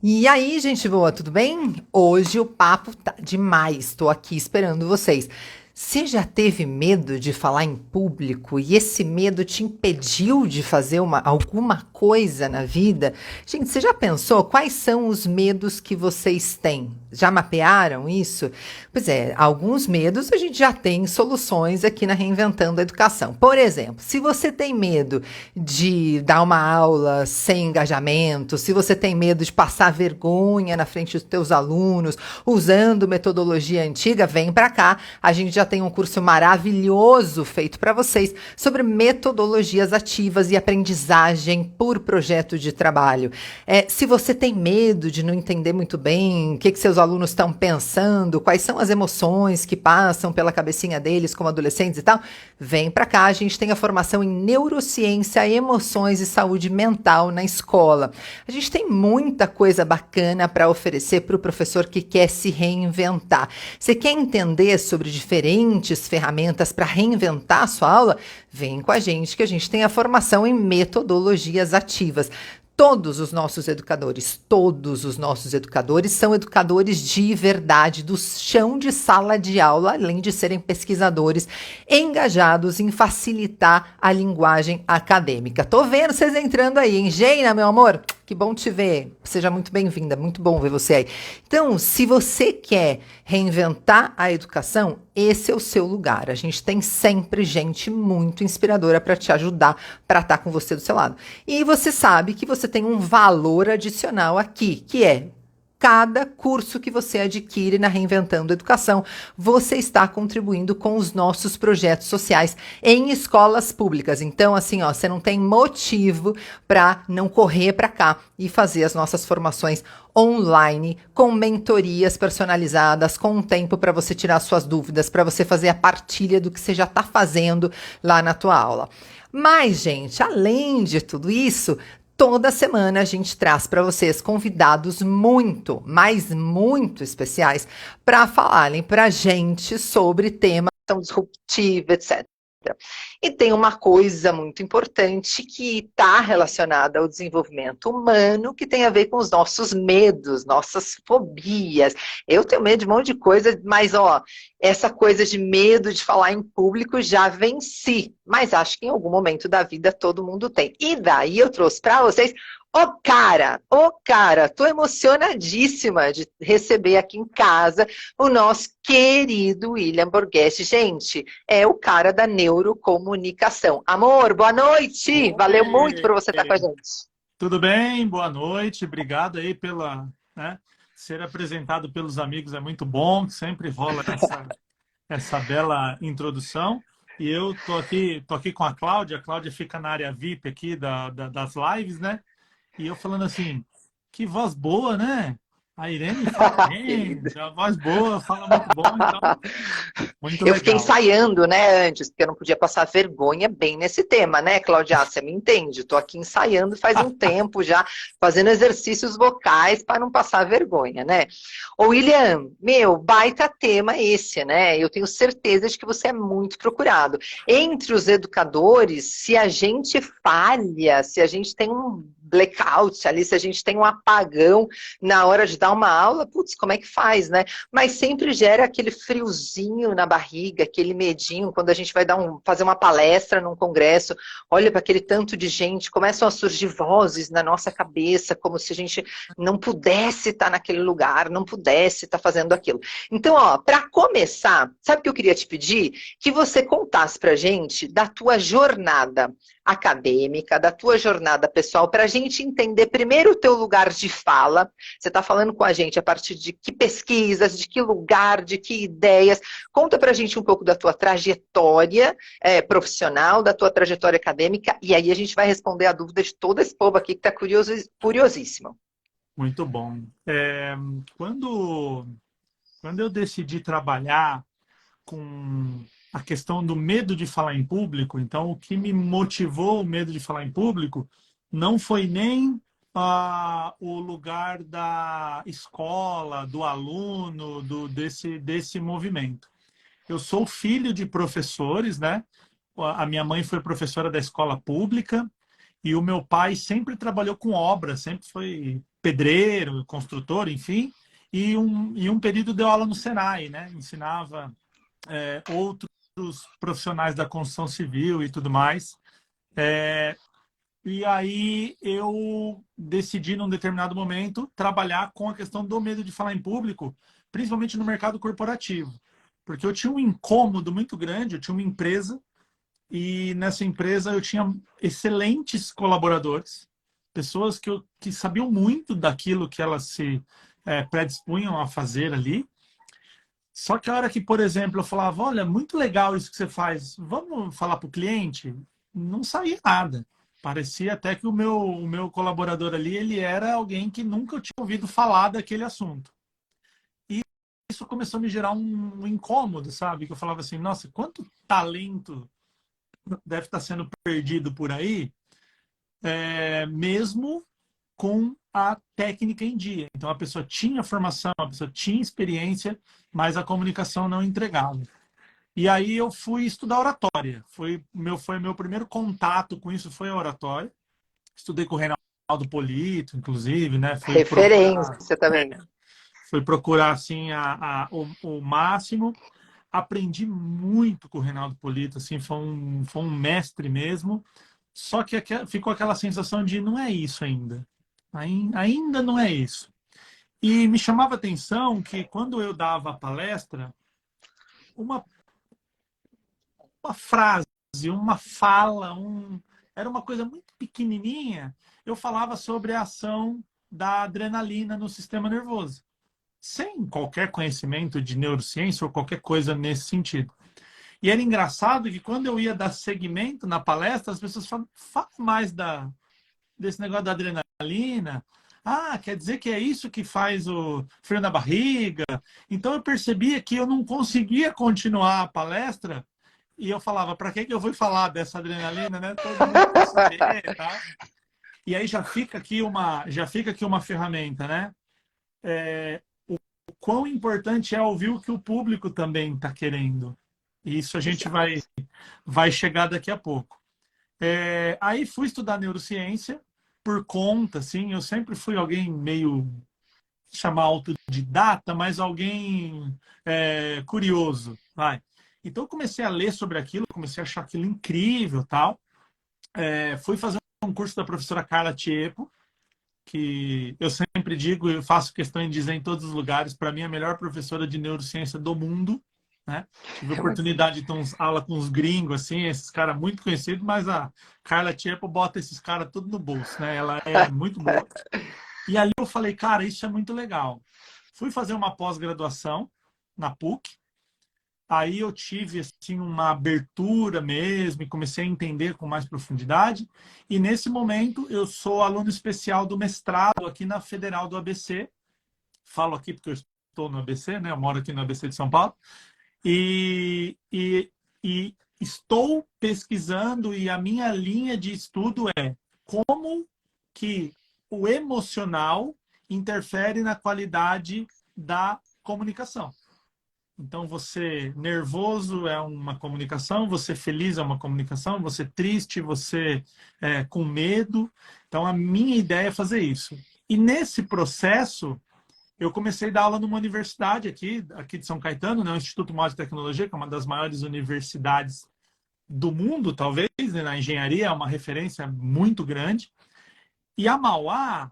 E aí, gente boa, tudo bem? Hoje o papo tá demais. Estou aqui esperando vocês. Você já teve medo de falar em público e esse medo te impediu de fazer alguma coisa na vida? Gente, você já pensou quais são os medos que vocês têm? Já mapearam isso? Pois é, alguns medos a gente já tem soluções aqui na Reinventando a Educação. Por exemplo, se você tem medo de dar uma aula sem engajamento, se você tem medo de passar vergonha na frente dos teus alunos, usando metodologia antiga, vem para cá. A gente já tem um curso maravilhoso feito para vocês sobre metodologias ativas e aprendizagem por projeto de trabalho. Se você tem medo de não entender muito bem o que seus alunos estão pensando, quais são as emoções que passam pela cabecinha deles como adolescentes e tal, vem para cá. A gente tem a formação em neurociência, emoções e saúde mental na escola. A gente tem muita coisa bacana para oferecer para o professor que quer se reinventar. Você quer entender sobre diferentes ferramentas para reinventar a sua aula? Vem com a gente que a gente tem a formação em metodologias ativas. Todos os nossos educadores são educadores de verdade, do chão de sala de aula, além de serem pesquisadores engajados em facilitar a linguagem acadêmica. Tô vendo vocês entrando aí, hein? Geina, meu amor, que bom te ver. Seja muito bem-vinda, muito bom ver você aí. Então, se você quer reinventar a educação, esse é o seu lugar. A gente tem sempre gente muito inspiradora para te ajudar, para estar com você do seu lado. E você sabe que você tem um valor adicional aqui, que é cada curso que você adquire na Reinventando a Educação, você está contribuindo com os nossos projetos sociais em escolas públicas. Então, assim, ó, você não tem motivo para não correr para cá e fazer as nossas formações online, com mentorias personalizadas, com um tempo para você tirar suas dúvidas, para você fazer a partilha do que você já está fazendo lá na tua aula. Mas, gente, além de tudo isso, toda semana a gente traz para vocês convidados muito, mas muito especiais para falarem para a gente sobre temas disruptivos, etc. E tem uma coisa muito importante que está relacionada ao desenvolvimento humano, que tem a ver com os nossos medos, nossas fobias. Eu tenho medo de um monte de coisa, mas ó, essa coisa de medo de falar em público já venci. Mas acho que em algum momento da vida todo mundo tem. E daí eu trouxe para vocês ô cara, tô emocionadíssima de receber aqui em casa o nosso querido William Borghetti. Gente, é o cara da neurocomunicação. Amor, boa noite! Valeu muito Oi! por você estar com a gente. Tudo bem? Boa noite. Obrigado aí pela, né, ser apresentado pelos amigos é muito bom. Sempre rola essa bela introdução. E eu tô aqui com a Cláudia. A Cláudia fica na área VIP aqui das lives, né? E eu falando assim, que voz boa, né? A Irene fala bem, Querido. a voz boa, fala muito bom, então muito Eu fiquei legal. ensaiando, né, antes, porque eu não podia passar vergonha bem nesse tema, né, Cláudia? Você me entende? Estou aqui ensaiando faz um tempo já, fazendo exercícios vocais para não passar vergonha, né? Ô, William, meu, baita tema esse, né? Eu tenho certeza de que você é muito procurado. Entre os educadores, se a gente falha, se a gente tem um blackout ali, se a gente tem um apagão na hora de dar uma aula, putz, como é que faz, né? Mas sempre gera aquele friozinho na barriga, aquele medinho, quando a gente vai fazer uma palestra num congresso, olha para aquele tanto de gente, começam a surgir vozes na nossa cabeça, como se a gente não pudesse estar naquele lugar, não pudesse estar fazendo aquilo. Então, ó, para começar, sabe o que eu queria te pedir? Que você contasse pra gente da tua jornada acadêmica, da tua jornada pessoal, para a gente entender primeiro o teu lugar de fala. Você está falando com a gente a partir de que pesquisas, de que lugar, de que ideias. Conta para a gente um pouco da tua trajetória profissional, da tua trajetória acadêmica, e aí a gente vai responder a dúvida de todo esse povo aqui que está curiosíssimo. Muito bom. Quando, quando eu decidi trabalhar com a questão do medo de falar em público, então o que me motivou o medo de falar em público não foi nem o lugar da escola, do aluno, desse movimento. Eu sou filho de professores, né? A minha mãe foi professora da escola pública e o meu pai sempre trabalhou com obra, sempre foi pedreiro, construtor, enfim, e um período deu aula no Senai, né? Ensinava outros profissionais da construção civil e tudo mais. E aí eu decidi, num determinado momento, trabalhar com a questão do medo de falar em público, principalmente no mercado corporativo. Porque eu tinha um incômodo muito grande, eu tinha uma empresa, e nessa empresa eu tinha excelentes colaboradores, pessoas que sabiam muito daquilo que elas se predispunham a fazer ali. Só que a hora que, por exemplo, eu falava, olha, muito legal isso que você faz, vamos falar para o cliente, não saía nada. Parecia até que o meu colaborador ali, ele era alguém que nunca eu tinha ouvido falar daquele assunto. E isso começou a me gerar um incômodo, sabe? Que eu falava assim, nossa, quanto talento deve estar sendo perdido por aí, mesmo com a técnica em dia. Então, a pessoa tinha formação, a pessoa tinha experiência, mas a comunicação não entregava. E aí eu fui estudar oratória. Foi meu primeiro contato com isso, foi a oratória. Estudei com o Reinaldo Polito, inclusive, né? Referência também. Fui procurar assim, o máximo. Aprendi muito com o Reinaldo Polito, assim, foi um mestre mesmo. Só que ficou aquela sensação de não é isso ainda. Ainda não é isso. E me chamava a atenção que quando eu dava a palestra, uma, uma frase, uma fala, era uma coisa muito pequenininha, eu falava sobre a ação da adrenalina no sistema nervoso, sem qualquer conhecimento de neurociência ou qualquer coisa nesse sentido. E era engraçado que quando eu ia dar segmento na palestra, as pessoas falavam, fala mais desse negócio da adrenalina. Ah, quer dizer que é isso que faz o frio na barriga? Então eu percebia que eu não conseguia continuar a palestra e eu falava, para que eu vou falar dessa adrenalina, né? Todo mundo quer saber, tá? E aí já fica aqui uma ferramenta, né? O quão importante é ouvir o que o público também está querendo. E isso a gente vai chegar daqui a pouco. Aí fui estudar neurociência por conta, assim, eu sempre fui alguém meio, chamar autodidata, mas alguém curioso, vai. Então eu comecei a ler sobre aquilo, comecei a achar aquilo incrível, tal. Fui fazer um curso da professora Carla Tiepo, que eu sempre digo, eu faço questão de dizer em todos os lugares, para mim a melhor professora de neurociência do mundo, né? Tive a oportunidade de ter aula com uns gringos, assim, esses caras muito conhecidos, mas a Carla Tiepo bota esses caras tudo no bolso, né? Ela é muito boa. E ali eu falei, cara, isso é muito legal. Fui fazer uma pós-graduação na PUC. Aí eu tive assim uma abertura mesmo e comecei a entender com mais profundidade. E nesse momento eu sou aluno especial do mestrado aqui na Federal do ABC. Falo aqui porque eu estou no ABC, né? Eu moro aqui no ABC de São Paulo. E estou pesquisando e a minha linha de estudo é como que o emocional interfere na qualidade da comunicação. Então, você nervoso é uma comunicação, você feliz é uma comunicação, você triste, você com medo. Então, a minha ideia é fazer isso. E nesse processo, eu comecei a dar aula numa universidade aqui de São Caetano, né, o Instituto Maior de Tecnologia, que é uma das maiores universidades do mundo, talvez, né, na engenharia, é uma referência muito grande. E a Mauá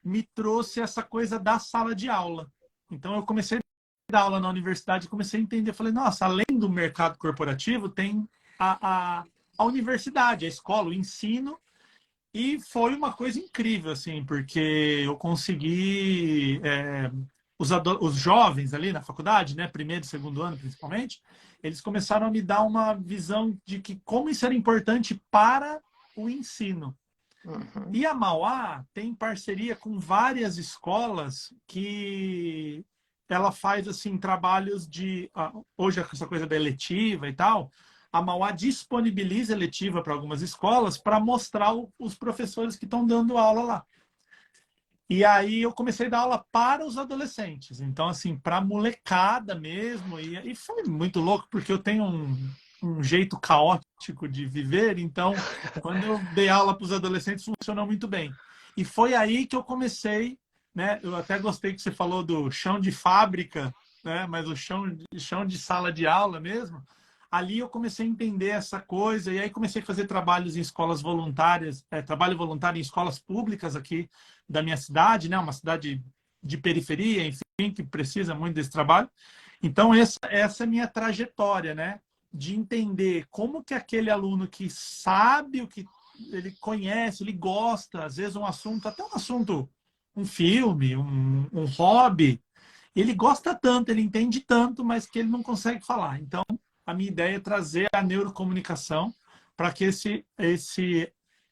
me trouxe essa coisa da sala de aula. Então, eu comecei a dar aula na universidade e comecei a entender. Falei, nossa, além do mercado corporativo, tem a universidade, a escola, o ensino. E foi uma coisa incrível, assim, porque eu consegui... os jovens ali na faculdade, né, primeiro e segundo ano principalmente, eles começaram a me dar uma visão de que como isso era importante para o ensino. Uhum. E a Mauá tem parceria com várias escolas que ela faz assim trabalhos de... Hoje essa coisa da eletiva e tal, a Mauá disponibiliza eletiva para algumas escolas para mostrar os professores que estão dando aula lá. E aí eu comecei a dar aula para os adolescentes. Então, assim, para a molecada mesmo. E foi muito louco, porque eu tenho um jeito caótico de viver. Então, quando eu dei aula para os adolescentes, funcionou muito bem. E foi aí que eu comecei né? Eu até gostei que você falou do chão de fábrica, né? Mas o chão de sala de aula mesmo. Ali eu comecei a entender essa coisa e aí comecei a fazer trabalhos em escolas voluntárias, trabalho voluntário em escolas públicas aqui da minha cidade, né? Uma cidade de periferia, enfim, que precisa muito desse trabalho. Então essa é a minha trajetória, né? De entender como que aquele aluno que sabe o que ele conhece, ele gosta, às vezes um assunto, até um assunto, um filme, um hobby, ele gosta tanto, ele entende tanto, mas que ele não consegue falar. Então, a minha ideia é trazer a neurocomunicação para que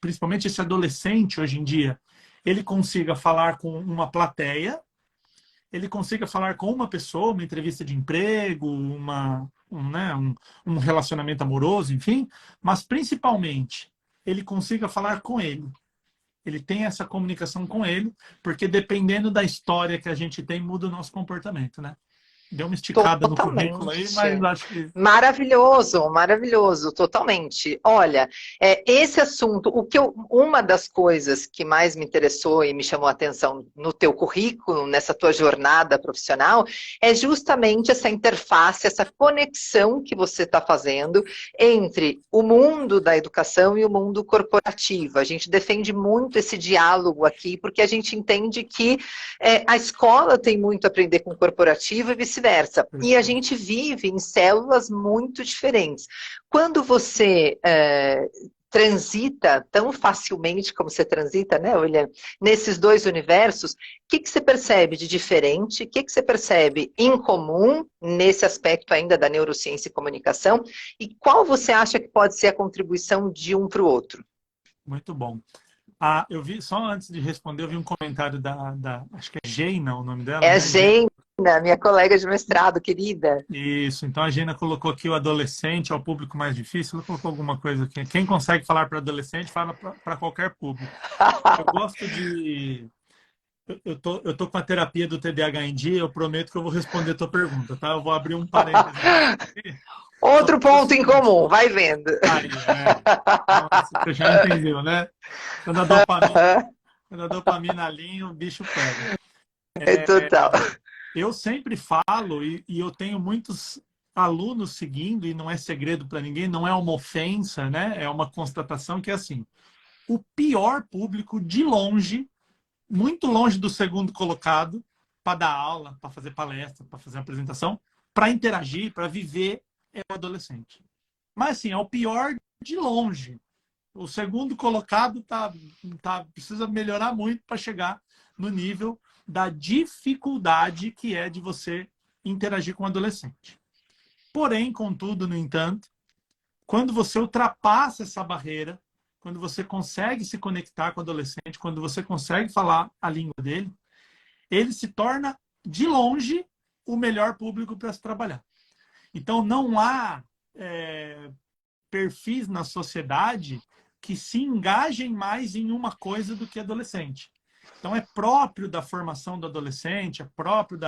principalmente esse adolescente hoje em dia, ele consiga falar com uma plateia, ele consiga falar com uma pessoa, uma entrevista de emprego, né, um relacionamento amoroso, enfim, mas principalmente ele consiga falar com ele. Ele tem essa comunicação com ele, porque dependendo da história que a gente tem, muda o nosso comportamento, né? Deu uma esticada no currículo aí, mas Totalmente. acho que Maravilhoso, maravilhoso, totalmente. Olha, esse assunto, uma das coisas que mais me interessou e me chamou a atenção no teu currículo, nessa tua jornada profissional, é justamente essa interface, essa conexão que você está fazendo entre o mundo da educação e o mundo corporativo. A gente defende muito esse diálogo aqui, porque a gente entende que a escola tem muito a aprender com o corporativo e vice-versa. E a gente vive em células muito diferentes. Quando você transita tão facilmente como você transita, né, William, nesses dois universos, o que você percebe de diferente? O que você percebe em comum nesse aspecto ainda da neurociência e comunicação? E qual você acha que pode ser a contribuição de um para o outro? muito bom. Eu vi, só antes de responder, eu vi um comentário acho que é Geina o nome dela, É a né? Geina, minha colega de mestrado, querida. Isso, então a Geina colocou aqui o adolescente é o público mais difícil, ela colocou alguma coisa aqui. Quem consegue falar para adolescente, fala para qualquer público. Eu gosto de eu tô com a terapia do TDAH em dia, eu prometo que eu vou responder a tua pergunta, tá? Eu vou abrir um parênteses aqui, só Outro para o ponto em seguinte. comum, vai vendo. Aí, nossa, você já entendeu, né? Quando a dopamina, quando a dopamina alinha, o bicho pega. É total. Eu sempre falo, e eu tenho muitos alunos seguindo, e não é segredo para ninguém, não é uma ofensa, né? É uma constatação que é assim: o pior público, de longe, muito longe do segundo colocado, para dar aula, para fazer palestra, para fazer apresentação, para interagir, para viver, é o adolescente. Mas assim, é o pior de longe. O segundo colocado precisa melhorar muito para chegar no nível da dificuldade que é de você interagir com o adolescente. Porém, contudo, no entanto, quando você ultrapassa essa barreira, quando você consegue se conectar com o adolescente, quando você consegue falar a língua dele, ele se torna, de longe, o melhor público para se trabalhar. Então, não há perfis na sociedade que se engajem mais em uma coisa do que adolescente. Então, é próprio da formação do adolescente, é próprio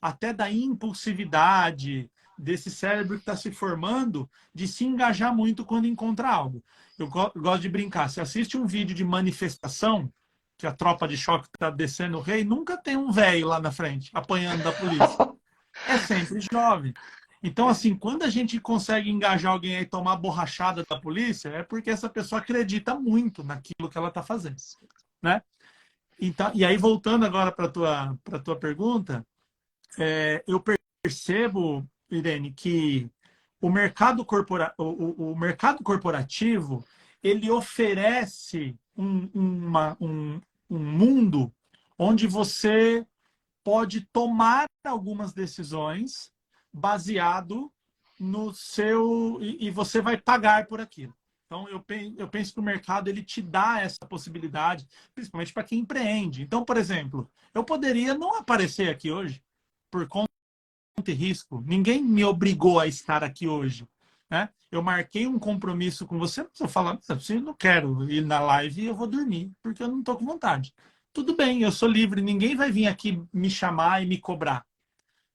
até da impulsividade, desse cérebro que está se formando, de se engajar muito quando encontra algo. Eu gosto de brincar. Você assiste um vídeo de manifestação, que a tropa de choque está descendo o rei, nunca tem um velho lá na frente, apanhando da polícia. É sempre jovem. Então, assim, quando a gente consegue engajar alguém e tomar borrachada da polícia, é porque essa pessoa acredita muito naquilo que ela está fazendo, né? Então, e aí, voltando agora para a tua pergunta, eu percebo, Irene, que o mercado corporativo ele oferece um mundo onde você pode tomar algumas decisões baseado no seu e você vai pagar por aquilo. Então eu penso que o mercado ele te dá essa possibilidade, principalmente para quem empreende. Então, por exemplo, eu poderia não aparecer aqui hoje por conta de risco. Ninguém me obrigou a estar aqui hoje, né? Eu marquei um compromisso com você, mas eu falo, eu não quero ir na live e eu vou dormir, porque eu não estou com vontade. Tudo bem, eu sou livre, ninguém vai vir aqui me chamar e me cobrar.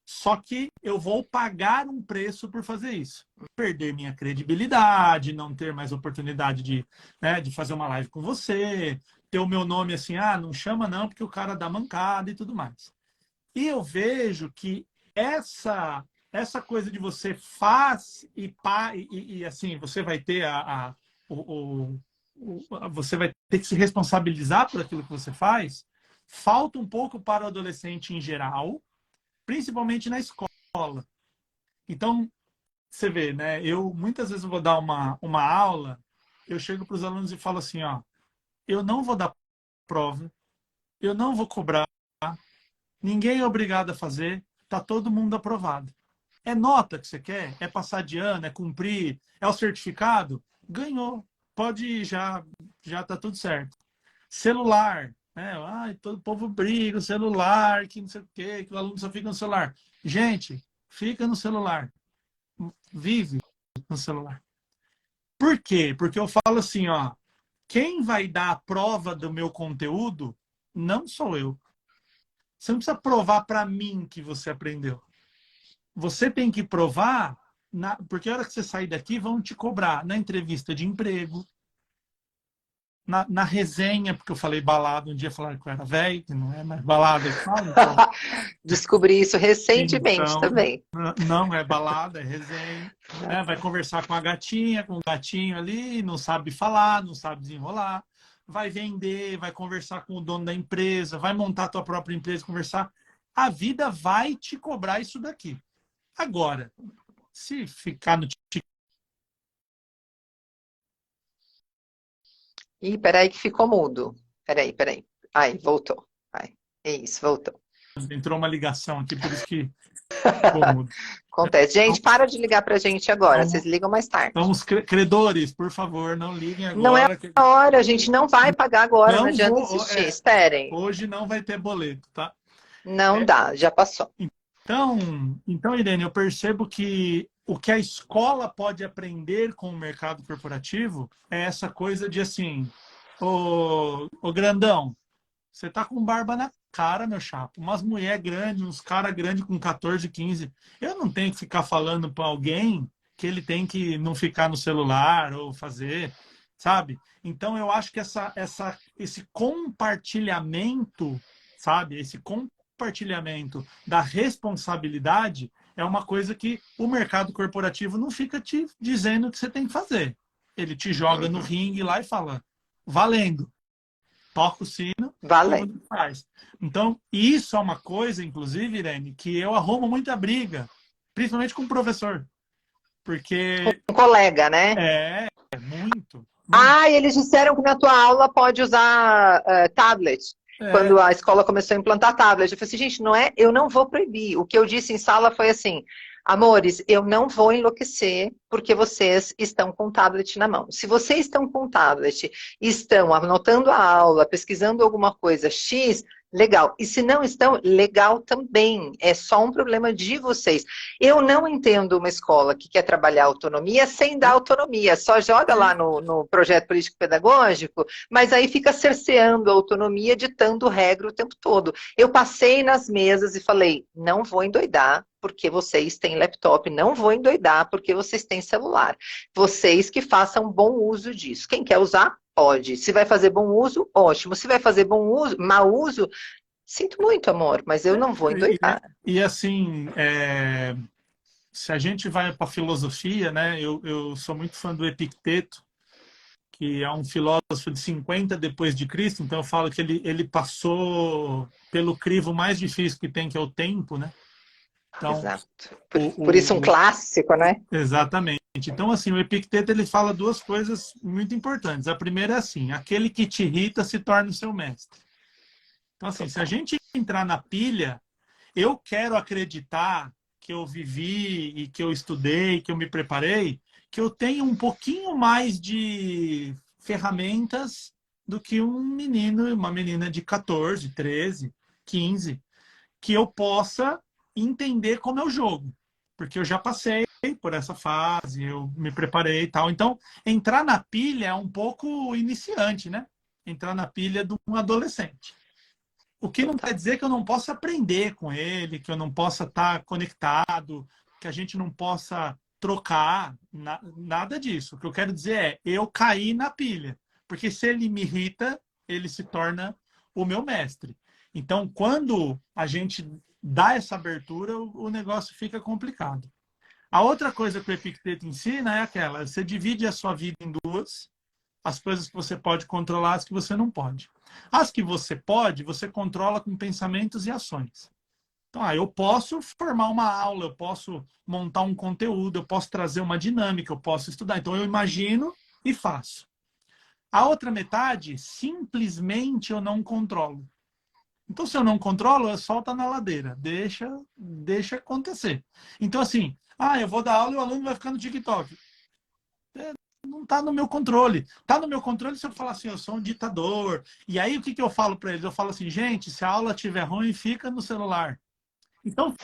Só que eu vou pagar um preço por fazer isso. Perder minha credibilidade, não ter mais oportunidade de, né, de fazer uma live com você, ter o meu nome assim, ah, não chama não, porque o cara dá mancada e tudo mais. E eu vejo que essa coisa de você faz e assim, você vai ter você vai ter que se responsabilizar por aquilo que você faz, falta um pouco para o adolescente em geral, principalmente na escola. Então, você vê, né? Eu muitas vezes eu vou dar uma aula, eu chego para os alunos e falo assim, ó, eu não vou dar prova, eu não vou cobrar, ninguém é obrigado a fazer, tá todo mundo aprovado. É nota que você quer? É passar de ano? É cumprir? É o certificado? Ganhou. Pode ir, já tá tudo certo. Celular, né? Ai, todo povo briga, o celular, que não sei o quê, que o aluno só fica no celular. Gente, fica no celular. Vive no celular. Por quê? Porque eu falo assim, ó, quem vai dar a prova do meu conteúdo não sou eu. Você não precisa provar para mim que você aprendeu. Você tem que provar, porque a hora que você sair daqui, vão te cobrar na entrevista de emprego, na resenha, porque eu falei balada, um dia falaram que eu era velho, que não é mais balada que fala, então, Descobri isso recentemente então também. não é balada, é resenha. Né? Vai conversar com a gatinha, com o gatinho ali, não sabe falar, não sabe desenrolar. Vai vender, vai conversar com o dono da empresa, vai montar a tua própria empresa, conversar. A vida vai te cobrar isso daqui. Agora, se ficar no Ih, peraí que ficou mudo. Peraí. Aí, voltou. Aí, é isso, voltou. entrou uma ligação aqui, por isso que ficou mudo. Acontece. Gente, Então, para de ligar pra gente agora. Vocês então, ligam mais então tarde. os credores, por favor, não liguem Não é agora. a hora, a gente não vai pagar agora, não Não adianta vou. insistir. Esperem. Hoje não vai ter boleto, tá? Não É, dá, já passou. então, Irene, eu percebo que o que a escola pode aprender com o mercado corporativo é essa coisa de assim, ô grandão, você tá com barba na cara, meu chapa. Umas mulher grandes, uns cara grande com 14, 15. Eu não tenho que ficar falando para alguém que ele tem que não ficar no celular ou fazer, sabe? Então eu acho que esse compartilhamento, sabe? Esse compartilhamento da responsabilidade é uma coisa que o mercado corporativo não fica te dizendo o que você tem que fazer. Ele te joga no Uhum. ringue lá e fala, valendo, toca o sino, e Valendo. você faz. Então, isso é uma coisa, inclusive, Irene, que eu arrumo muita briga, principalmente com o professor, porque Um colega, né? é muito, muito. Ah, e eles disseram que na tua aula pode usar tablet. É, Quando a escola começou a implantar tablet, eu falei assim, gente, não é, eu não vou proibir. O que eu disse em sala foi assim, amores, eu não vou enlouquecer porque vocês estão com o tablet na mão. Se vocês estão com o tablet, estão anotando a aula, pesquisando alguma coisa X, legal. E se não estão, legal também. É só um problema de vocês. Eu não entendo uma escola que quer trabalhar autonomia sem dar autonomia. Só joga lá no projeto político-pedagógico, mas aí fica cerceando a autonomia, ditando regra o tempo todo. Eu passei nas mesas e falei, não vou endoidar porque vocês têm laptop, não vou endoidar porque vocês têm celular. Vocês que façam bom uso disso. Quem quer usar, pode. Se vai fazer bom uso, ótimo. Se vai fazer bom uso, mau uso, sinto muito, amor, mas eu não vou endoidar. e assim, se a gente vai para a filosofia, né, eu sou muito fã do Epicteto, que é um filósofo de 50 depois de Cristo, então eu falo que ele passou pelo crivo mais difícil que tem, que é o tempo, né? Então, Exato. Por isso um o, clássico, né? exatamente. Então, assim, o Epicteto ele fala duas coisas muito importantes. A primeira é assim: aquele que te irrita se torna o seu mestre. Então, assim, se a Total. gente entrar na pilha, eu quero acreditar que eu vivi e que eu estudei, que eu me preparei, que eu tenho um pouquinho mais de ferramentas do que um menino e uma menina de 14, 13, 15, que eu possa entender como é o jogo. Porque eu já passei por essa fase, eu me preparei e tal. Então, entrar na pilha é um pouco iniciante, né? Entrar na pilha de um adolescente. O que não quer Total. dizer que eu não possa aprender com ele, que eu não possa estar conectado, que a gente não possa trocar, nada disso. O que eu quero dizer é, eu caí na pilha. Porque se ele me irrita, ele se torna o meu mestre. Então, quando a gente dá essa abertura, o negócio fica complicado. A outra coisa que o Epicteto ensina é aquela: você divide a sua vida em duas, as coisas que você pode controlar, as que você não pode. As que você pode, você controla com pensamentos e ações. Então, eu posso formar uma aula, eu posso montar um conteúdo, eu posso trazer uma dinâmica, eu posso estudar. Então, eu imagino e faço. A outra metade, simplesmente eu não controlo. Então, se eu não controlo, eu solto na ladeira. Deixa acontecer. Então, assim, eu vou dar aula e o aluno vai ficar no TikTok. Não está no meu controle. Está no meu controle se eu falar assim, eu sou um ditador. E aí, o que eu falo para eles? Eu falo assim, gente, se a aula estiver ruim, fica no celular. Então,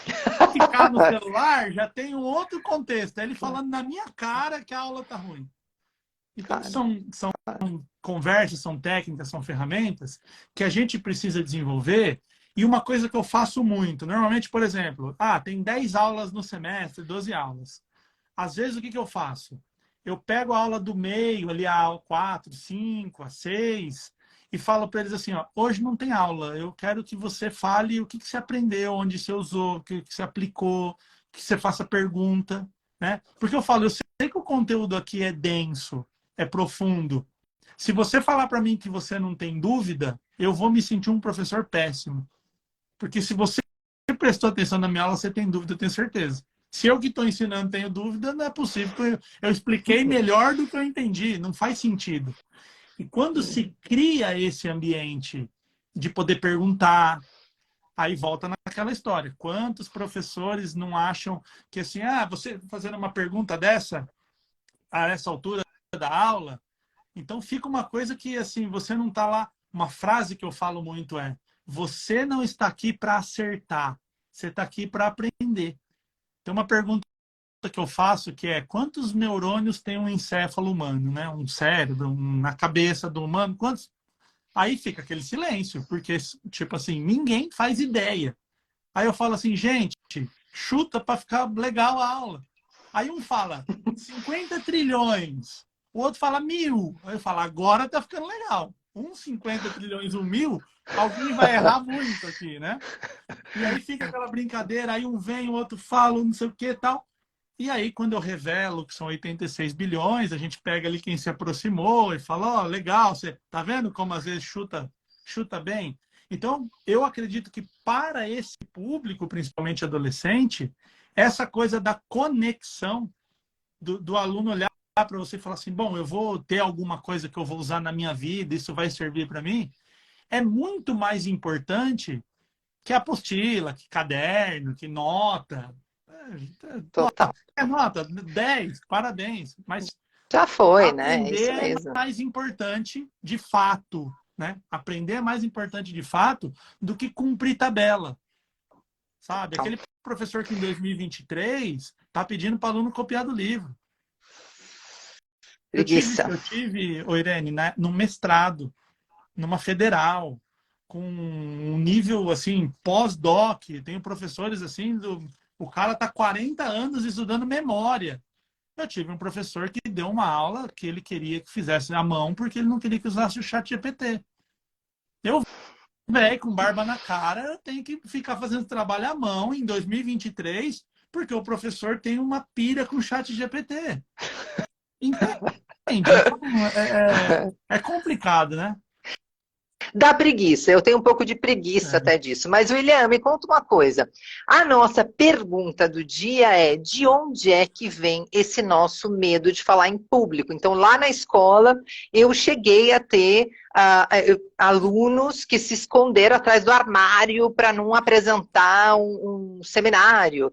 ficar no celular já tem um outro contexto. É ele falando na minha cara que a aula está ruim. Então, são conversas, são técnicas, são ferramentas que a gente precisa desenvolver. E uma coisa que eu faço muito, normalmente, por exemplo, tem 10 aulas no semestre, 12 aulas. Às vezes, o que eu faço? Eu pego a aula do meio, ali a 4, 5, a 6, e falo para eles assim, hoje não tem aula, eu quero que você fale o que você aprendeu, onde você usou, o que você aplicou, que você faça pergunta, né? Porque eu falo, eu sei que o conteúdo aqui é denso, é profundo. Se você falar para mim que você não tem dúvida, eu vou me sentir um professor péssimo. Porque se você prestou atenção na minha aula, você tem dúvida, eu tenho certeza. Se eu que estou ensinando tenho dúvida, não é possível. Eu expliquei melhor do que eu entendi. Não faz sentido. E quando se cria esse ambiente de poder perguntar, aí volta naquela história. Quantos professores não acham que assim, você fazendo uma pergunta dessa, a essa altura da aula, então fica uma coisa que assim, você não está lá. Uma frase que eu falo muito é: você não está aqui para acertar, você está aqui para aprender. Tem uma pergunta que eu faço que é: quantos neurônios tem um encéfalo humano, né? Um cérebro, na cabeça do humano? Quantos? Aí fica aquele silêncio, porque, tipo assim, ninguém faz ideia. Aí eu falo assim, gente, chuta para ficar legal a aula. Aí um fala 50 trilhões, o outro fala 1000. Aí eu falo, agora tá ficando legal. 50 trilhões, 1000, alguém vai errar muito aqui, né? E aí fica aquela brincadeira, aí um vem, o outro fala, não sei o que e tal. E aí, quando eu revelo que são 86 bilhões, a gente pega ali quem se aproximou e fala, legal, você tá vendo como às vezes chuta bem? Então, eu acredito que para esse público, principalmente adolescente, essa coisa da conexão do aluno olhar para você e falar assim, bom, eu vou ter alguma coisa que eu vou usar na minha vida, isso vai servir para mim, é muito mais importante que apostila, que caderno, que nota. Total. Nota 10, parabéns. Mas Já foi, né? É aprender isso é mesmo. mais importante de fato, né? Aprender é mais importante de fato do que cumprir tabela, sabe? Total. Aquele professor que em 2023 está pedindo para o aluno copiar do livro. Preguiça. Eu tive, Irene, no mestrado, numa federal, com um nível assim, pós-doc, tenho professores assim, o cara está 40 anos estudando memória. Eu tive um professor que deu uma aula que ele queria que fizesse à mão porque ele não queria que usasse o chat GPT. Eu, velho, com barba na cara, tenho que ficar fazendo trabalho à mão em 2023 porque o professor tem uma pira com o chat GPT. Entende? Então, é complicado, né? Dá preguiça, eu tenho um pouco de preguiça É. até disso. Mas, William, me conta uma coisa. A nossa pergunta do dia é: de onde é que vem esse nosso medo de falar em público? Então, lá na escola, eu cheguei a ter alunos que se esconderam atrás do armário para não apresentar um seminário.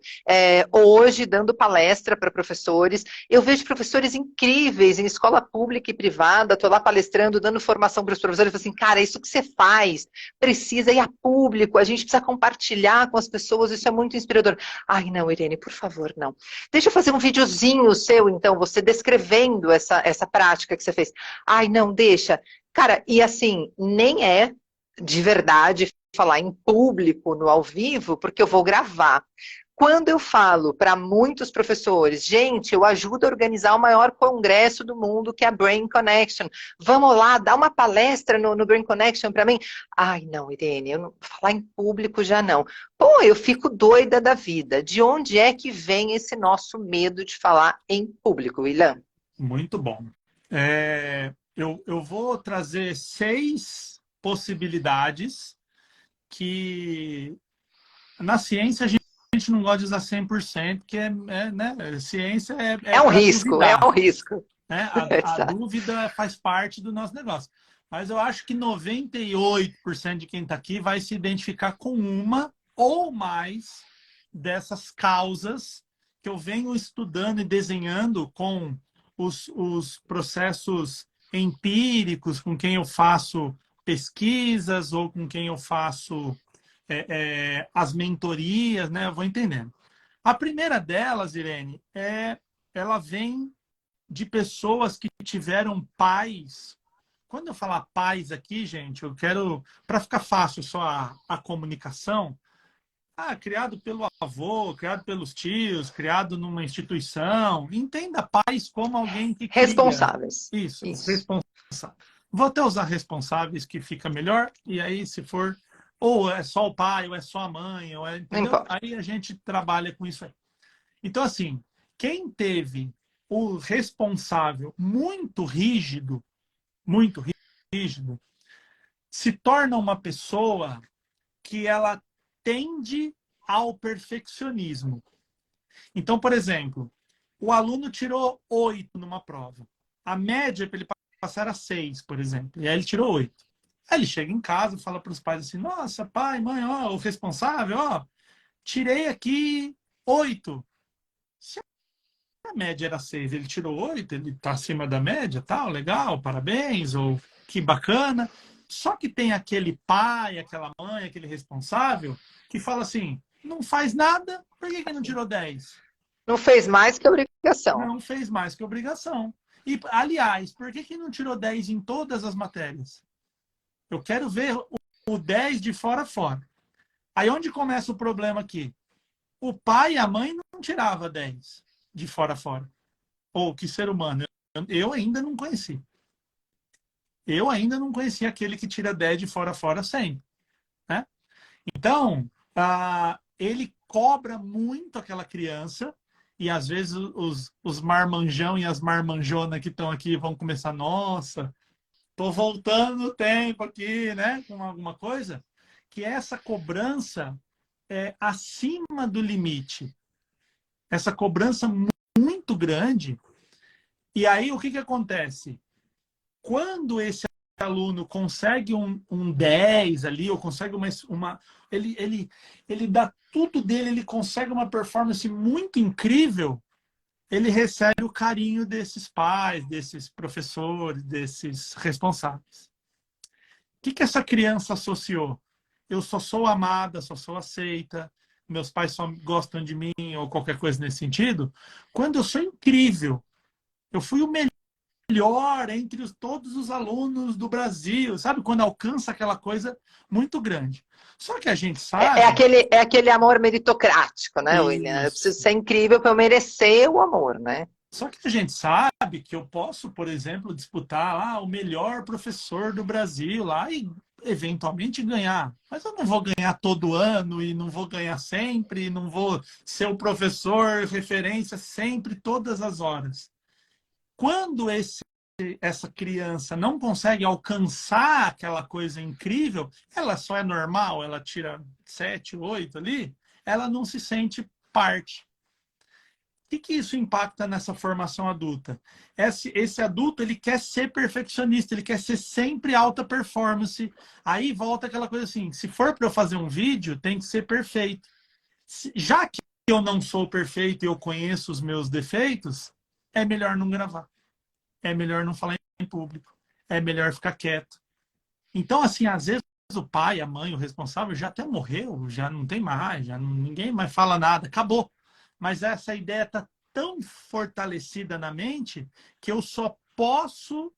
Hoje, dando palestra para professores, eu vejo professores incríveis em escola pública e privada, estou lá palestrando, dando formação para os professores, eu falo assim, cara, isso que você faz precisa ir a público, a gente precisa compartilhar com as pessoas, isso é muito inspirador. Ai, não, Irene, por favor, não. Deixa eu fazer um videozinho seu, então, você descrevendo essa prática que você fez. Ai, não, deixa. Cara, e assim, nem é de verdade falar em público, no ao vivo, porque eu vou gravar. Quando eu falo para muitos professores, gente, eu ajudo a organizar o maior congresso do mundo, que é a Brain Connection. Vamos lá, dá uma palestra no Brain Connection para mim. Ai, não, Irene, eu não, falar em público já não. Pô, eu fico doida da vida. De onde é que vem esse nosso medo de falar em público, William? Muito bom. Eu vou trazer 6 possibilidades que na ciência a gente não gosta de usar 100%, porque né, ciência É um para risco, é duvidar. um risco. Né? A dúvida faz parte do nosso negócio. Mas eu acho que 98% de quem está aqui vai se identificar com uma ou mais dessas causas que eu venho estudando e desenhando com os processos empíricos, com quem eu faço pesquisas ou com quem eu faço as mentorias, né? Eu vou entendendo. A primeira delas, Irene, ela vem de pessoas que tiveram pais. Quando eu falar pais aqui, gente, eu quero, para ficar fácil só a comunicação, criado pelo avô, criado pelos tios, criado numa instituição. Entenda pais como alguém que cria. Responsáveis. Isso, Isso. responsável. Vou até usar responsáveis, que fica melhor, e aí, se for, ou é só o pai, ou é só a mãe, ou Não entendeu? importa. Aí a gente trabalha com isso aí. Então, assim, quem teve o responsável muito rígido, se torna uma pessoa que ela tende ao perfeccionismo. Então, por exemplo, o aluno tirou 8 numa prova. A média para ele passar era 6, por exemplo. E aí ele tirou 8. Aí ele chega em casa e fala para os pais assim: nossa, pai, mãe, ó, o responsável, ó, tirei aqui 8. Se a média era 6, ele tirou 8, ele está acima da média, tal, legal, parabéns, ou que bacana. Só que tem aquele pai, aquela mãe, aquele responsável, que fala assim: não faz nada, por que não tirou 10? Não fez mais que obrigação. Não fez mais que obrigação. E, aliás, por que não tirou 10 em todas as matérias? Eu quero ver o 10 de fora a fora. Aí onde começa o problema aqui? O pai e a mãe não tirava 10 de fora a fora. Ou que ser humano? Eu ainda não conheci. Eu ainda não conheci aquele que tira 10 de fora a fora sempre. Né? Então, ele cobra muito aquela criança e às vezes os marmanjão e as marmanjonas que estão aqui vão começar, nossa, tô voltando no tempo aqui, né, com alguma coisa, que essa cobrança é acima do limite. Essa cobrança muito grande. E aí o que acontece? Quando esse aluno consegue um 10 ali, ou consegue ele dá tudo dele, ele consegue uma performance muito incrível, ele recebe o carinho desses pais, desses professores, desses responsáveis. O que essa criança associou? Eu só sou amada, só sou aceita, meus pais só gostam de mim, ou qualquer coisa nesse sentido. Quando eu sou incrível, eu fui o melhor entre todos os alunos do Brasil, sabe? Quando alcança aquela coisa muito grande. Só que a gente sabe... É aquele amor meritocrático, né, William? Eu preciso Isso. ser incrível para eu merecer o amor, né? Só que a gente sabe que eu posso, por exemplo, disputar lá o melhor professor do Brasil lá e eventualmente ganhar. Mas eu não vou ganhar todo ano e não vou ganhar sempre, não vou ser o professor referência sempre, todas as horas. Quando essa criança não consegue alcançar aquela coisa incrível, ela só é normal, ela tira 7, 8 ali, ela não se sente parte. O que isso impacta nessa formação adulta? Esse adulto, ele quer ser perfeccionista, ele quer ser sempre alta performance. Aí volta aquela coisa assim, se for para eu fazer um vídeo, tem que ser perfeito. Já que eu não sou perfeito e eu conheço os meus defeitos, é melhor não gravar. É melhor não falar em público. É melhor ficar quieto. Então, assim, às vezes o pai, a mãe, o responsável já até morreu, já não tem mais, ninguém mais fala nada, acabou. Mas essa ideia está tão fortalecida na mente que eu só posso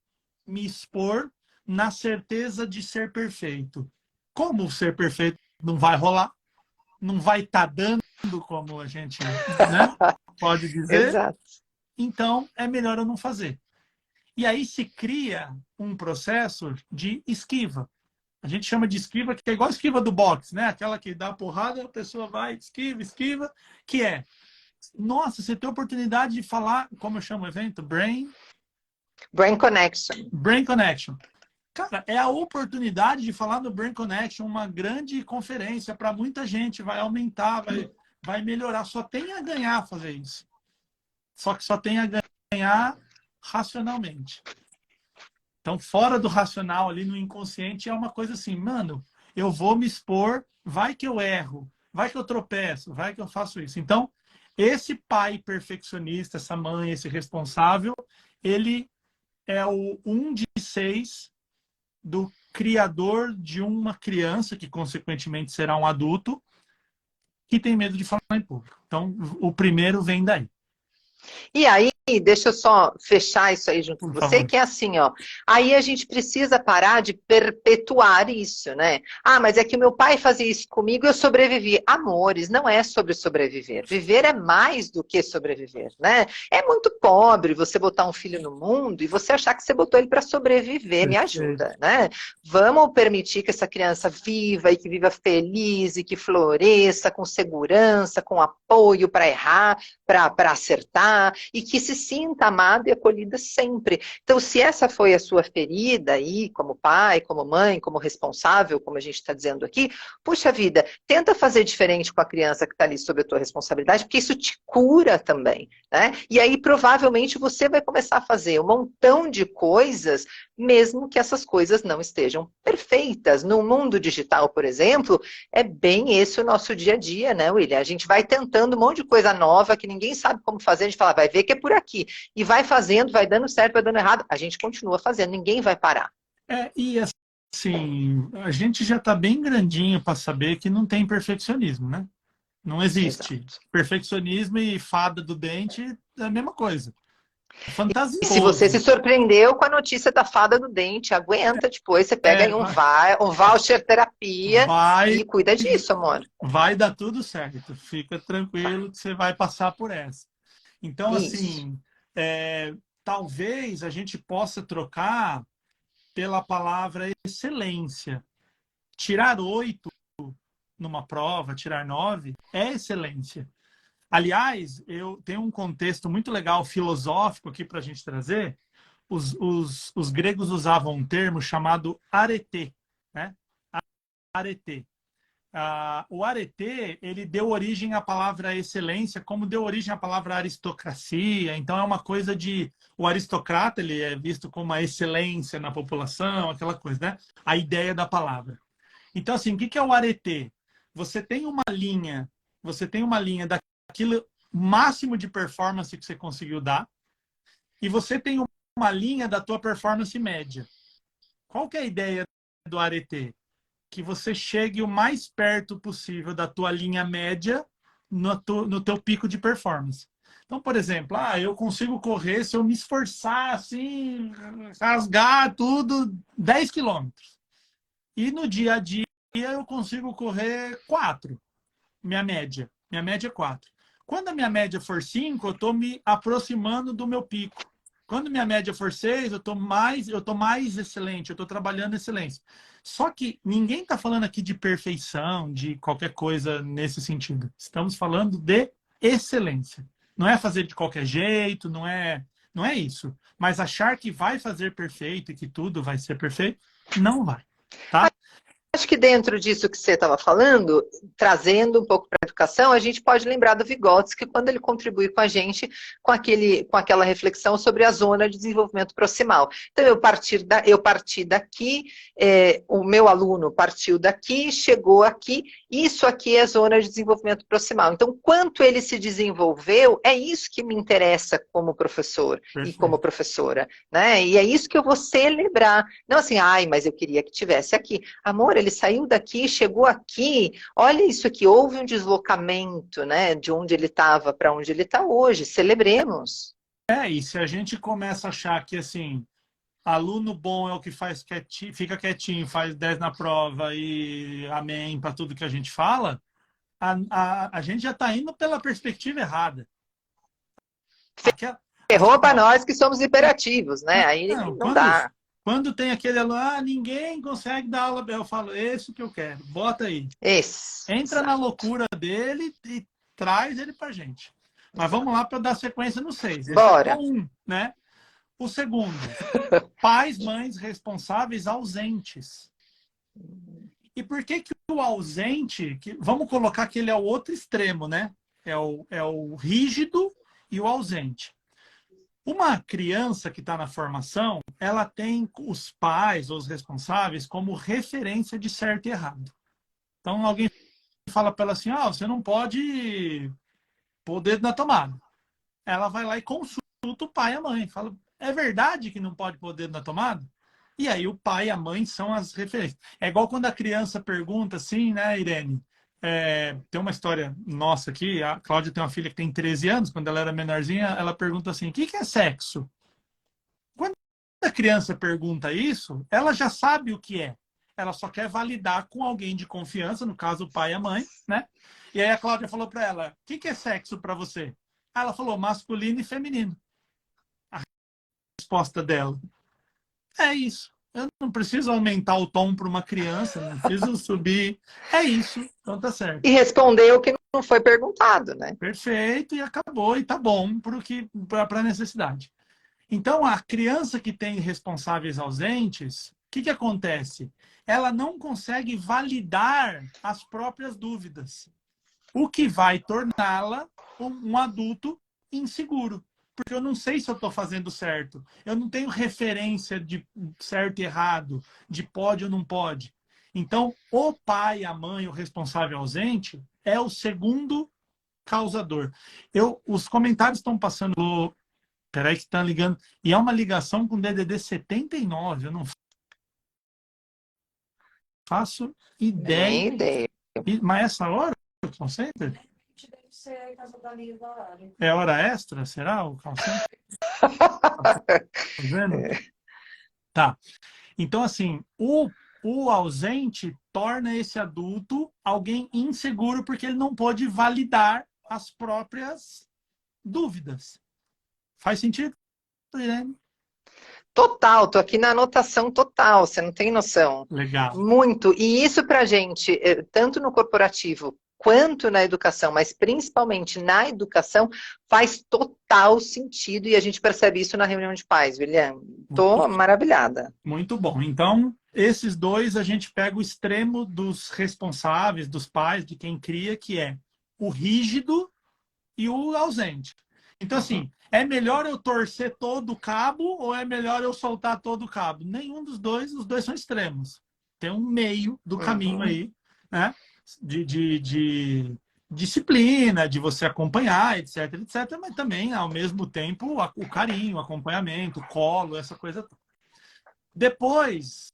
me expor na certeza de ser perfeito. Como ser perfeito não vai rolar? não vai estar dando, como a gente, né, pode dizer, Exato. então é melhor eu não fazer. E aí se cria um processo de esquiva. A gente chama de esquiva, que é igual a esquiva do boxe, né? Aquela que dá a porrada, a pessoa vai, esquiva, esquiva, que é, nossa, você tem a oportunidade de falar, como eu chamo o evento? Brain connection. Brain Connection. Cara, é a oportunidade de falar no Brain Connection, uma grande conferência para muita gente, vai aumentar, vai melhorar. Só tem a ganhar fazer isso. Só que só tem a ganhar racionalmente. Então, fora do racional, ali no inconsciente, é uma coisa assim, mano, eu vou me expor, vai que eu erro, vai que eu tropeço, vai que eu faço isso. Então, esse pai perfeccionista, essa mãe, esse responsável, ele é o 1 de 6 do criador de uma criança, que consequentemente será um adulto, que tem medo de falar em público. Então, o primeiro vem daí. E aí, deixa eu só fechar isso aí junto com Por você, favor. que é assim, ó. Aí a gente precisa parar de perpetuar isso, né? Ah, mas é que o meu pai fazia isso comigo e eu sobrevivi. Amores, não é sobre sobreviver. Viver é mais do que sobreviver, né? É muito pobre você botar um filho no mundo e você achar que você botou ele para sobreviver. Me Perfeito. ajuda, né? Vamos permitir que essa criança viva e que viva feliz e que floresça com segurança, com apoio para errar, para acertar, e que se sinta amada e acolhida sempre. Então, se essa foi a sua ferida aí, como pai, como mãe, como responsável, como a gente está dizendo aqui, puxa vida, tenta fazer diferente com a criança que está ali sob a tua responsabilidade, porque isso te cura também, né? E aí, provavelmente, você vai começar a fazer um montão de coisas, mesmo que essas coisas não estejam perfeitas. No mundo digital, por exemplo, é bem esse o nosso dia a dia, né, William? A gente vai tentando um monte de coisa nova que ninguém sabe como fazer, a gente fala, vai ver que é por aqui. E vai fazendo, vai dando certo, vai dando errado, a gente continua fazendo, ninguém vai parar. E assim, a gente já está bem grandinho para saber que não tem perfeccionismo, né? Não existe. Exato. Perfeccionismo e fada do dente é a mesma coisa. É E se você se fantasioso. surpreendeu com a notícia da fada do dente, aguenta depois, você pega É, aí um voucher terapia vai, e cuida disso, amor. vai dar tudo certo. Fica tranquilo que você vai passar por essa. Então, Isso. assim, talvez a gente possa trocar pela palavra excelência. Tirar 8 numa prova, tirar 9 é excelência. Aliás, eu tenho um contexto muito legal filosófico aqui para a gente trazer. Os gregos usavam um termo chamado arete, né? Arete. O arete, ele deu origem à palavra excelência, como deu origem à palavra aristocracia. Então, é uma coisa de... O aristocrata, ele é visto como uma excelência na população, aquela coisa, né? A ideia da palavra. Então, assim, o que é o arete? Você tem uma linha daquilo máximo de performance que você conseguiu dar, e você tem uma linha da tua performance média. Qual que é a ideia do arete? Que você chegue o mais perto possível da tua linha média no teu pico de performance. Então, por exemplo, eu consigo correr se eu me esforçar assim, rasgar tudo 10 quilômetros. E no dia a dia eu consigo correr 4, minha média. Minha média é 4. Quando a minha média for 5, eu estou me aproximando do meu pico. Quando minha média for 6, eu estou mais excelente, eu estou trabalhando excelência. Só que ninguém está falando aqui de perfeição, de qualquer coisa nesse sentido. Estamos falando de excelência. Não é fazer de qualquer jeito, não é isso. Mas achar que vai fazer perfeito e que tudo vai ser perfeito, não vai. Tá? Acho que dentro disso que você estava falando, trazendo um pouco para a educação, a gente pode lembrar do Vygotsky quando ele contribui com a gente com aquela reflexão sobre a zona de desenvolvimento proximal. Então, eu parti daqui, o meu aluno partiu daqui, chegou aqui, isso aqui é zona de desenvolvimento proximal. Então, quanto ele se desenvolveu, é isso que me interessa como professor e como Perfeito. professora, né? E é isso que eu vou celebrar. Não assim, ai, mas eu queria que tivesse aqui. Amor, ele saiu daqui, chegou aqui, olha isso aqui, houve um deslocamento, né, de onde ele estava para onde ele está hoje, celebremos. E se a gente começa a achar que, assim, aluno bom é o que faz quietinho, fica quietinho, faz 10 na prova e amém para tudo que a gente fala, a gente já está indo pela perspectiva errada. Errou para nós que somos hiperativos, né? Aí Não, não dá. quando tem aquele aluno, ninguém consegue dar aula bem, eu falo, esse que eu quero, bota aí. Esse. Entra na Exato. loucura dele e traz ele pra gente. Mas vamos lá para dar sequência no 6. Esse é Bora. só um, né? O segundo, pais, mães responsáveis ausentes. E por que que o ausente, vamos colocar que ele é o outro extremo, né? É o rígido e o ausente. Uma criança que está na formação, ela tem os pais ou os responsáveis como referência de certo e errado. Então, alguém fala para ela assim, você não pode pôr o dedo na tomada. Ela vai lá e consulta o pai e a mãe. Fala, é verdade que não pode pôr o dedo na tomada? E aí o pai e a mãe são as referências. É igual quando a criança pergunta assim, né, Irene? Tem uma história nossa aqui, a Cláudia tem uma filha que tem 13 anos, quando ela era menorzinha, ela pergunta assim, o que é sexo? Quando a criança pergunta isso, ela já sabe o que é. Ela só quer validar com alguém de confiança, no caso o pai e a mãe, né? E aí a Cláudia falou para ela, o que é sexo para você? Ela falou masculino e feminino. A resposta dela é isso. Eu não preciso aumentar o tom para uma criança, não preciso subir. É isso, então tá certo. E respondeu o que não foi perguntado, né? Perfeito, e acabou, e tá bom para a necessidade. Então, a criança que tem responsáveis ausentes, o que acontece? Ela não consegue validar as próprias dúvidas, o que vai torná-la um adulto inseguro. Porque eu não sei se eu estou fazendo certo. Eu não tenho referência de certo e errado, de pode ou não pode. Então, o pai, a mãe, o responsável ausente, é o segundo causador. Os comentários estão passando. Peraí que está ligando. E é uma ligação com DDD 79. Eu não faço ideia. Nem ideia. Mas essa hora, o call center? Deve ser a casa da Lisa horário. É hora extra? Será o call center? Tá vendo? Tá. Então, assim, o ausente torna esse adulto alguém inseguro porque ele não pode validar as próprias dúvidas. Faz sentido, né? Total, tô aqui na anotação total, você não tem noção. Legal. Muito. E isso pra gente, tanto no corporativo quanto na educação, mas principalmente na educação, faz total sentido e a gente percebe isso na reunião de pais, William. Tô maravilhada. Muito bom. Então, esses dois a gente pega o extremo dos responsáveis, dos pais, de quem cria, que é o rígido e o ausente. Então, assim, é melhor eu torcer todo o cabo ou é melhor eu soltar todo o cabo? Nenhum dos dois, os dois são extremos. Tem um meio do caminho aí, né? De disciplina, de você acompanhar, etc, etc, mas também, ao mesmo tempo, o carinho, o acompanhamento, o colo, essa coisa. Depois,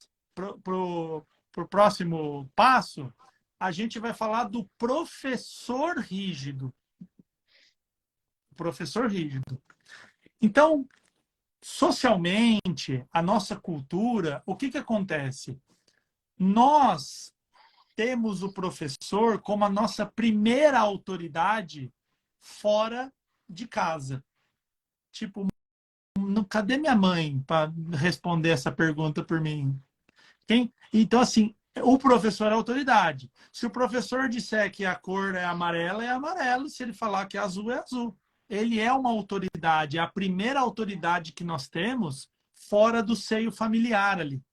pro próximo passo, a gente vai falar do professor rígido. Professor rígido. Então, socialmente, a nossa cultura, o que acontece? Nós temos o professor como a nossa primeira autoridade fora de casa. Tipo, cadê minha mãe para responder essa pergunta por mim? Então, assim, o professor é autoridade. Se o professor disser que a cor é amarelo. Se ele falar que é azul. Ele é uma autoridade, é a primeira autoridade que nós temos fora do seio familiar ali.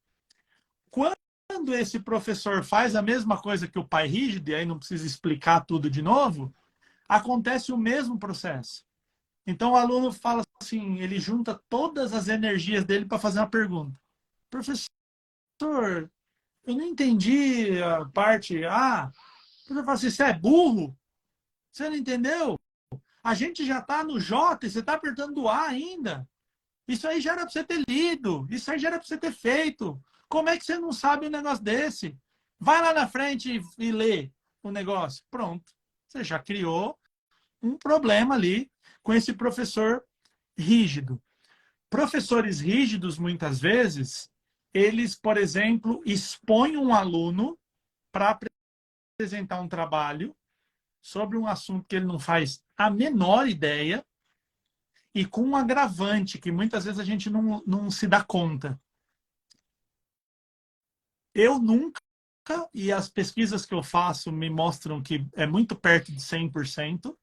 Quando esse professor faz a mesma coisa que o pai rígido, e aí não precisa explicar tudo de novo, acontece o mesmo processo. Então o aluno fala assim, ele junta todas as energias dele para fazer uma pergunta. Professor, eu não entendi a parte A. O professor fala assim, você é burro? Você não entendeu? A gente já está no J e você está apertando o A ainda. Isso aí já era para você ter lido. Isso aí já era para você ter feito. Como é que você não sabe um negócio desse? Vai lá na frente e lê o negócio. Pronto. Você já criou um problema ali com esse professor rígido. Professores rígidos, muitas vezes, eles, por exemplo, expõem um aluno para apresentar um trabalho sobre um assunto que ele não faz a menor ideia e com um agravante que muitas vezes a gente não se dá conta. Eu nunca, e as pesquisas que eu faço me mostram que é muito perto de 100%,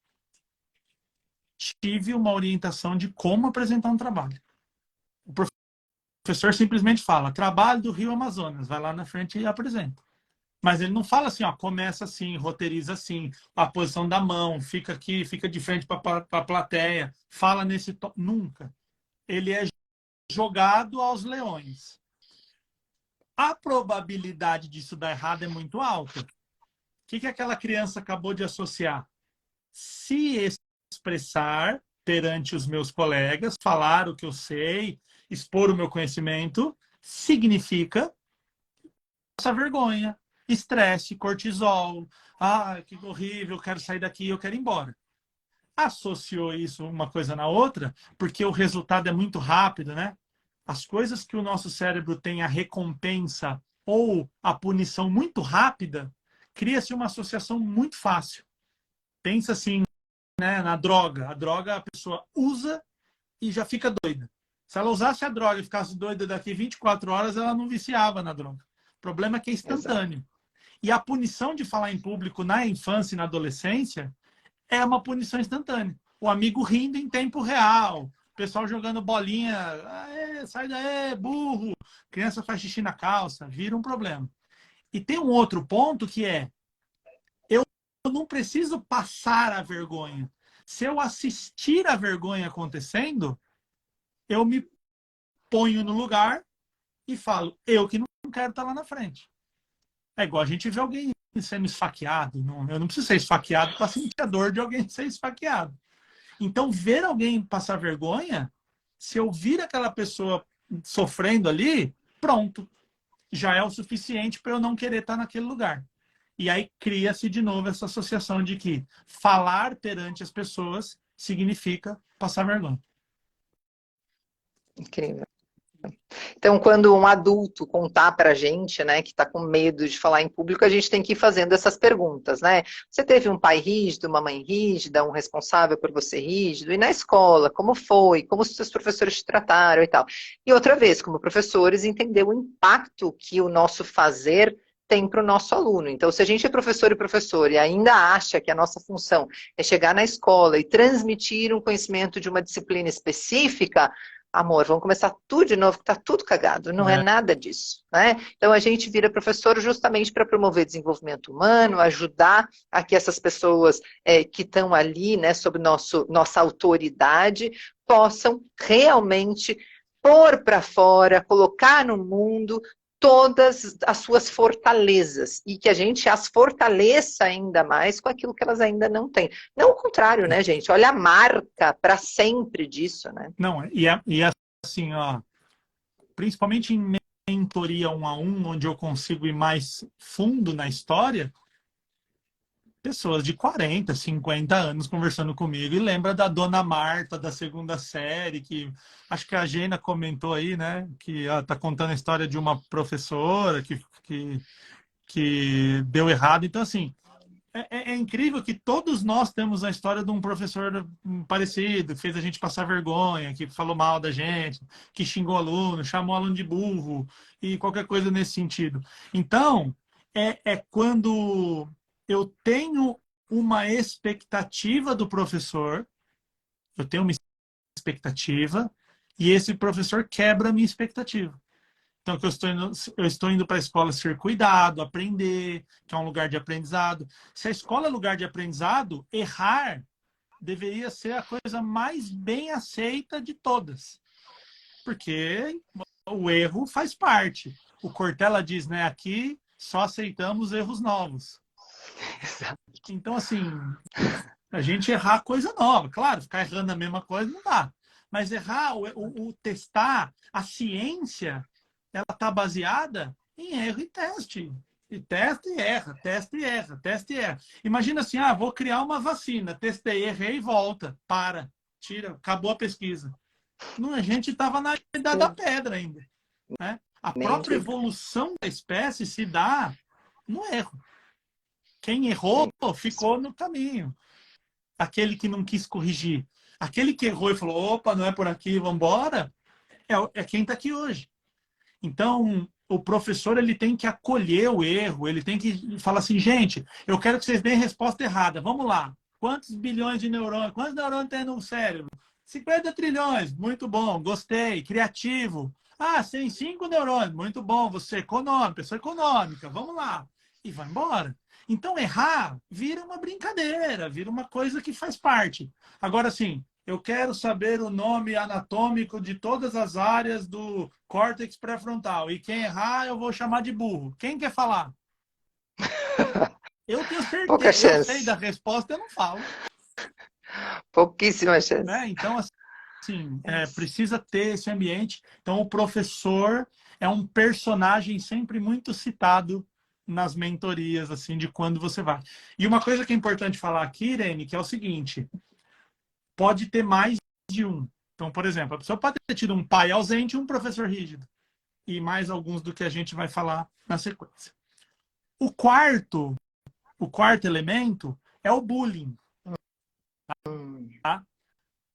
tive uma orientação de como apresentar um trabalho. O professor simplesmente fala, trabalho do Rio Amazonas, vai lá na frente e apresenta. Mas ele não fala assim, ó, começa assim, roteiriza assim, a posição da mão, fica aqui, fica de frente para a plateia, fala nesse tom. Nunca. Ele é jogado aos leões. A probabilidade disso dar errado é muito alta. O que aquela criança acabou de associar? Se expressar perante os meus colegas, falar o que eu sei, expor o meu conhecimento, significa essa vergonha, estresse, cortisol. Ah, que horrível, eu quero sair daqui, eu quero ir embora. Associou isso uma coisa na outra, porque o resultado é muito rápido, né? As coisas que o nosso cérebro tem a recompensa ou a punição muito rápida, cria-se uma associação muito fácil. Pensa assim, né, na droga. A droga a pessoa usa e já fica doida. Se ela usasse a droga e ficasse doida daqui 24 horas, ela não viciava na droga. O problema é que é instantâneo. Exato. E a punição de falar em público na infância e na adolescência é uma punição instantânea. O amigo rindo em tempo real, o pessoal jogando bolinha, sai daí, burro, criança faz xixi na calça, vira um problema. E tem um outro ponto que é, eu não preciso passar a vergonha. Se eu assistir a vergonha acontecendo, eu me ponho no lugar e falo, eu que não quero estar lá na frente. É igual a gente vê alguém sendo esfaqueado. Eu não preciso ser esfaqueado para sentir a dor de alguém ser esfaqueado. Então, ver alguém passar vergonha, se eu vir aquela pessoa sofrendo ali, pronto. Já é o suficiente para eu não querer estar naquele lugar. E aí cria-se de novo essa associação de que falar perante as pessoas significa passar vergonha. Incrível. Então, quando um adulto contar para a gente, né, que está com medo de falar em público, a gente tem que ir fazendo essas perguntas, né? Você teve um pai rígido, uma mãe rígida, um responsável por você rígido? E na escola, como foi? Como os seus professores te trataram e tal? E outra vez, como professores, entender o impacto que o nosso fazer tem para o nosso aluno. Então, se a gente é professor e professor e ainda acha que a nossa função é chegar na escola e transmitir um conhecimento de uma disciplina específica, amor, vamos começar tudo de novo, que está tudo cagado, não é nada disso, né? Então a gente vira professor justamente para promover desenvolvimento humano, ajudar a que essas pessoas que estão ali, né, sob nossa autoridade, possam realmente pôr para fora, colocar no mundo todas as suas fortalezas e que a gente as fortaleça ainda mais com aquilo que elas ainda não têm. Não o contrário, né, gente? Olha a marca para sempre disso, né? Não, e assim, ó, principalmente em mentoria 1-a-1, onde eu consigo ir mais fundo na história, pessoas de 40, 50 anos conversando comigo e lembra da Dona Marta da segunda série, que acho que a Gena comentou aí, né, que ela tá contando a história de uma professora que deu errado. Então, assim, é incrível que todos nós temos a história de um professor parecido, que fez a gente passar vergonha, que falou mal da gente, que xingou aluno, chamou aluno de burro e qualquer coisa nesse sentido. Então, é quando eu tenho uma expectativa do professor, eu tenho uma expectativa, e esse professor quebra a minha expectativa. Então, que eu estou indo para a escola ser cuidado, aprender, que é um lugar de aprendizado. Se a escola é lugar de aprendizado, errar deveria ser a coisa mais bem aceita de todas. Porque o erro faz parte. O Cortella diz, né, aqui só aceitamos erros novos. Então, assim, a gente errar coisa nova. Claro, ficar errando a mesma coisa não dá. Mas errar, o testar, a ciência, ela está baseada em erro e teste. E testa e erra, testa e erra, testa e erra. Imagina assim, vou criar uma vacina, testei, errei e volta. Para, tira, acabou a pesquisa. Não, a gente estava na idade da pedra ainda. Né? A própria evolução da espécie se dá no erro. Quem errou, ficou no caminho. Aquele que não quis corrigir. Aquele que errou e falou, opa, não é por aqui, vamos embora, é quem está aqui hoje. Então, o professor ele tem que acolher o erro, ele tem que falar assim, gente, eu quero que vocês deem a resposta errada, vamos lá. Quantos bilhões de neurônios? Quantos neurônios tem no cérebro? 50 trilhões, muito bom, gostei, criativo. Ah, tem 5 neurônios, muito bom, você é econômico, pessoa econômica, vamos lá. E vai embora. Então, errar vira uma brincadeira, vira uma coisa que faz parte. Agora, sim, eu quero saber o nome anatômico de todas as áreas do córtex pré-frontal. E quem errar, eu vou chamar de burro. Quem quer falar? Eu tenho Pouca certeza. Eu sei chance. da resposta, eu não falo. Pouquíssima chance. Né? Então, assim, precisa ter esse ambiente. Então, o professor é um personagem sempre muito citado nas mentorias, assim, de quando você vai. E uma coisa que é importante falar aqui, Irene, que é o seguinte, pode ter mais de um. Então, por exemplo, a pessoa pode ter tido um pai ausente e um professor rígido. E mais alguns do que a gente vai falar na sequência. O quarto elemento é o bullying. Tá?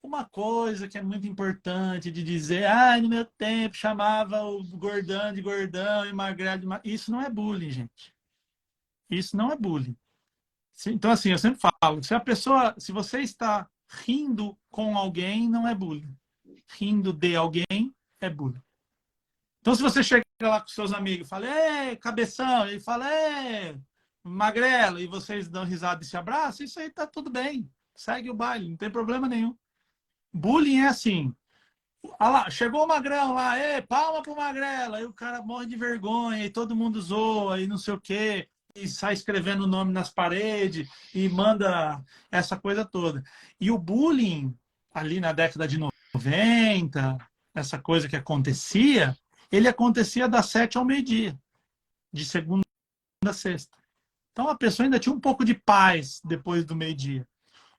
Uma coisa que é muito importante de dizer, no meu tempo chamava o gordão de gordão e magrelo de magrelo. Isso não é bullying, gente. Isso não é bullying. Então, assim, eu sempre falo, se você está rindo com alguém, não é bullying. Rindo de alguém é bullying. Então, se você chega lá com seus amigos e fala, cabeção, ele fala, magrelo, e vocês dão risada e se abraçam, isso aí tá tudo bem. Segue o baile, não tem problema nenhum. Bullying é assim, lá, chegou o magrão lá, palma pro magrelo, aí o cara morre de vergonha, e todo mundo zoa, e não sei o quê, e sai escrevendo o nome nas paredes, e manda essa coisa toda. E o bullying, ali na década de 90, essa coisa que acontecia, ele acontecia das 7 ao meio-dia, de segunda a sexta. Então a pessoa ainda tinha um pouco de paz depois do meio-dia.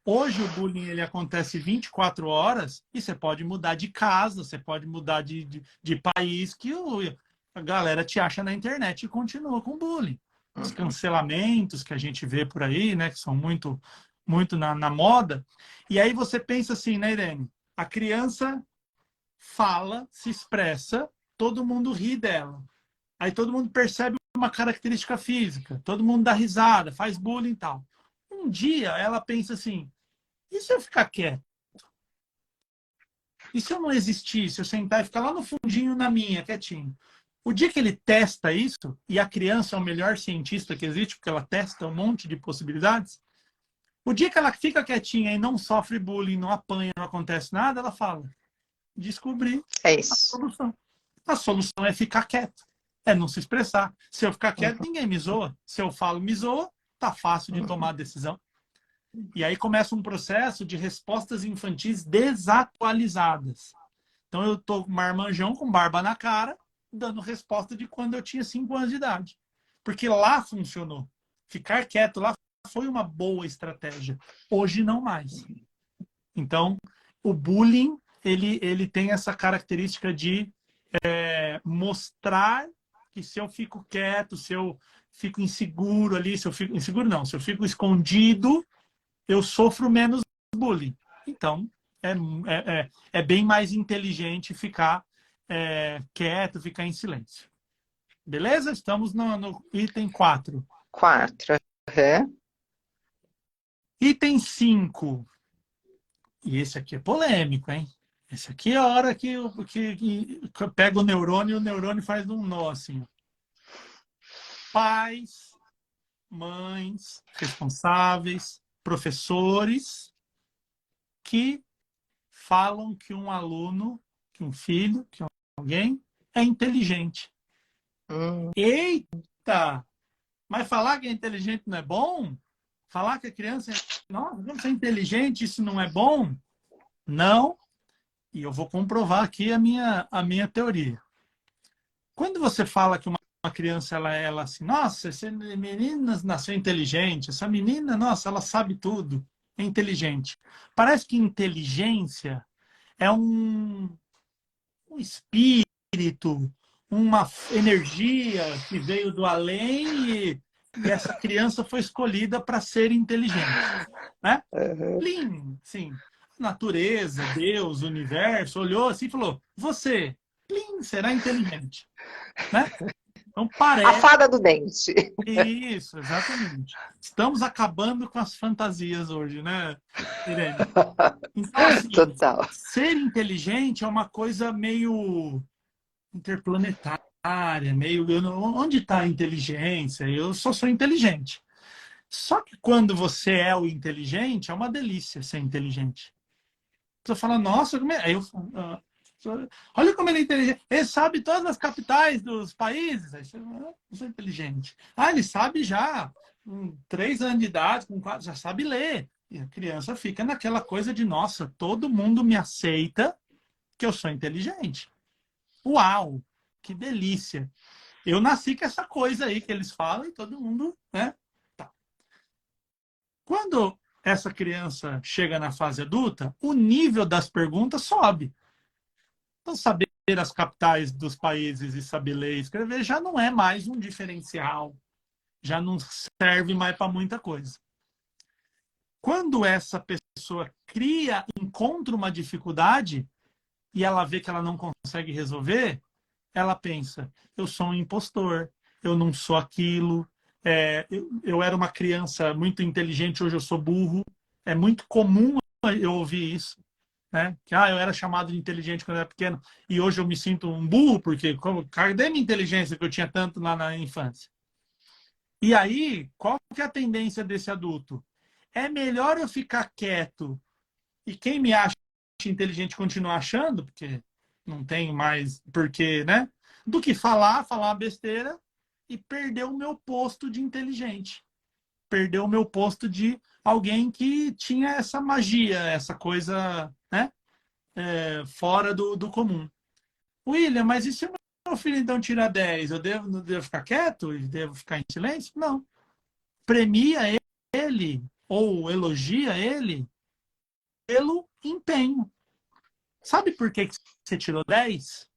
Hoje o bullying ele acontece 24 horas e você pode mudar de casa, você pode mudar de país, que a galera te acha na internet e continua com bullying. Os cancelamentos que a gente vê por aí, né, que são muito, muito na moda. E aí você pensa assim, né, Irene? A criança fala, se expressa, todo mundo ri dela. Aí todo mundo percebe uma característica física, todo mundo dá risada, faz bullying e tal. Um dia ela pensa assim, e se eu ficar quieto? E se eu não existir, se eu sentar e ficar lá no fundinho na minha, quietinho? O dia que ele testa isso, e a criança é o melhor cientista que existe, porque ela testa um monte de possibilidades, o dia que ela fica quietinha e não sofre bullying, não apanha, não acontece nada, ela fala, descobri É a isso. solução. A solução é ficar quieto, é não se expressar. Se eu ficar quieto, ninguém me zoa. Se eu falo me zoa, tá fácil de tomar a decisão. E aí começa um processo de respostas infantis desatualizadas. Então eu tô com marmanjão com barba na cara, dando resposta de quando eu tinha 5 anos de idade. Porque lá funcionou. Ficar quieto lá foi uma boa estratégia. Hoje não mais. Então, o bullying, ele tem essa característica de mostrar que se eu fico quieto, se eu fico inseguro ali, se eu fico inseguro não, se eu fico escondido, eu sofro menos bullying. Então, é bem mais inteligente ficar quieto, ficar em silêncio. Beleza? Estamos no item 4. 4. Item 5. E esse aqui é polêmico, hein? Esse aqui é a hora que pega o neurônio faz um nó, assim. Pais, mães, responsáveis, professores que falam que um aluno, que um filho, que alguém é inteligente. Eita! Mas falar que é inteligente não é bom? Falar que a criança nossa, vamos ser inteligente, isso não é bom? Não. E eu vou comprovar aqui a minha teoria. Quando você fala que uma criança, ela assim, nossa, essa menina nasceu inteligente, essa menina, nossa, ela sabe tudo, é inteligente. Parece que inteligência é um espírito, uma energia que veio do além e essa criança foi escolhida para ser inteligente, né? Uhum. Plim, sim. Natureza, Deus, o universo, olhou assim e falou: você, plim, será inteligente, né? Então A parece fada do dente. isso, exatamente. Estamos acabando com as fantasias hoje, né, Irene? Então, assim, Total. ser inteligente é uma coisa meio interplanetária, meio. Onde está a inteligência? Eu só sou inteligente. Só que quando você é o inteligente, é uma delícia ser inteligente. Você fala, nossa, como é? Aí eu falo, olha como ele é inteligente. Ele sabe todas as capitais dos países. Aí você fala, eu sou inteligente. Ah, ele sabe já, com 3 anos de idade, com 4, já sabe ler. E a criança fica naquela coisa de, nossa, todo mundo me aceita que eu sou inteligente. Uau, que delícia. Eu nasci com essa coisa aí que eles falam e todo mundo, né? Tá. Quando essa criança chega na fase adulta, o nível das perguntas sobe. Então, saber as capitais dos países e saber ler e escrever já não é mais um diferencial, já não serve mais para muita coisa. Quando essa pessoa encontra uma dificuldade e ela vê que ela não consegue resolver, ela pensa: eu sou um impostor, eu não sou aquilo, eu era uma criança muito inteligente, hoje eu sou burro. É muito comum eu ouvir isso, né? Que eu era chamado de inteligente quando eu era pequeno e hoje eu me sinto um burro porque cadê minha inteligência que eu tinha tanto lá na infância? E aí, qual que é a tendência desse adulto? É melhor eu ficar quieto e quem me acha inteligente continuar achando, porque não tem mais porquê, né? Do que falar uma besteira e perder o meu posto de inteligente. Perder o meu posto de alguém que tinha essa magia, essa coisa, né? Fora do comum. William, mas e se o meu filho então tira 10? Eu devo ficar quieto e devo ficar em silêncio? Não. Premia ele ou elogia ele pelo empenho. Sabe por que você tirou 10?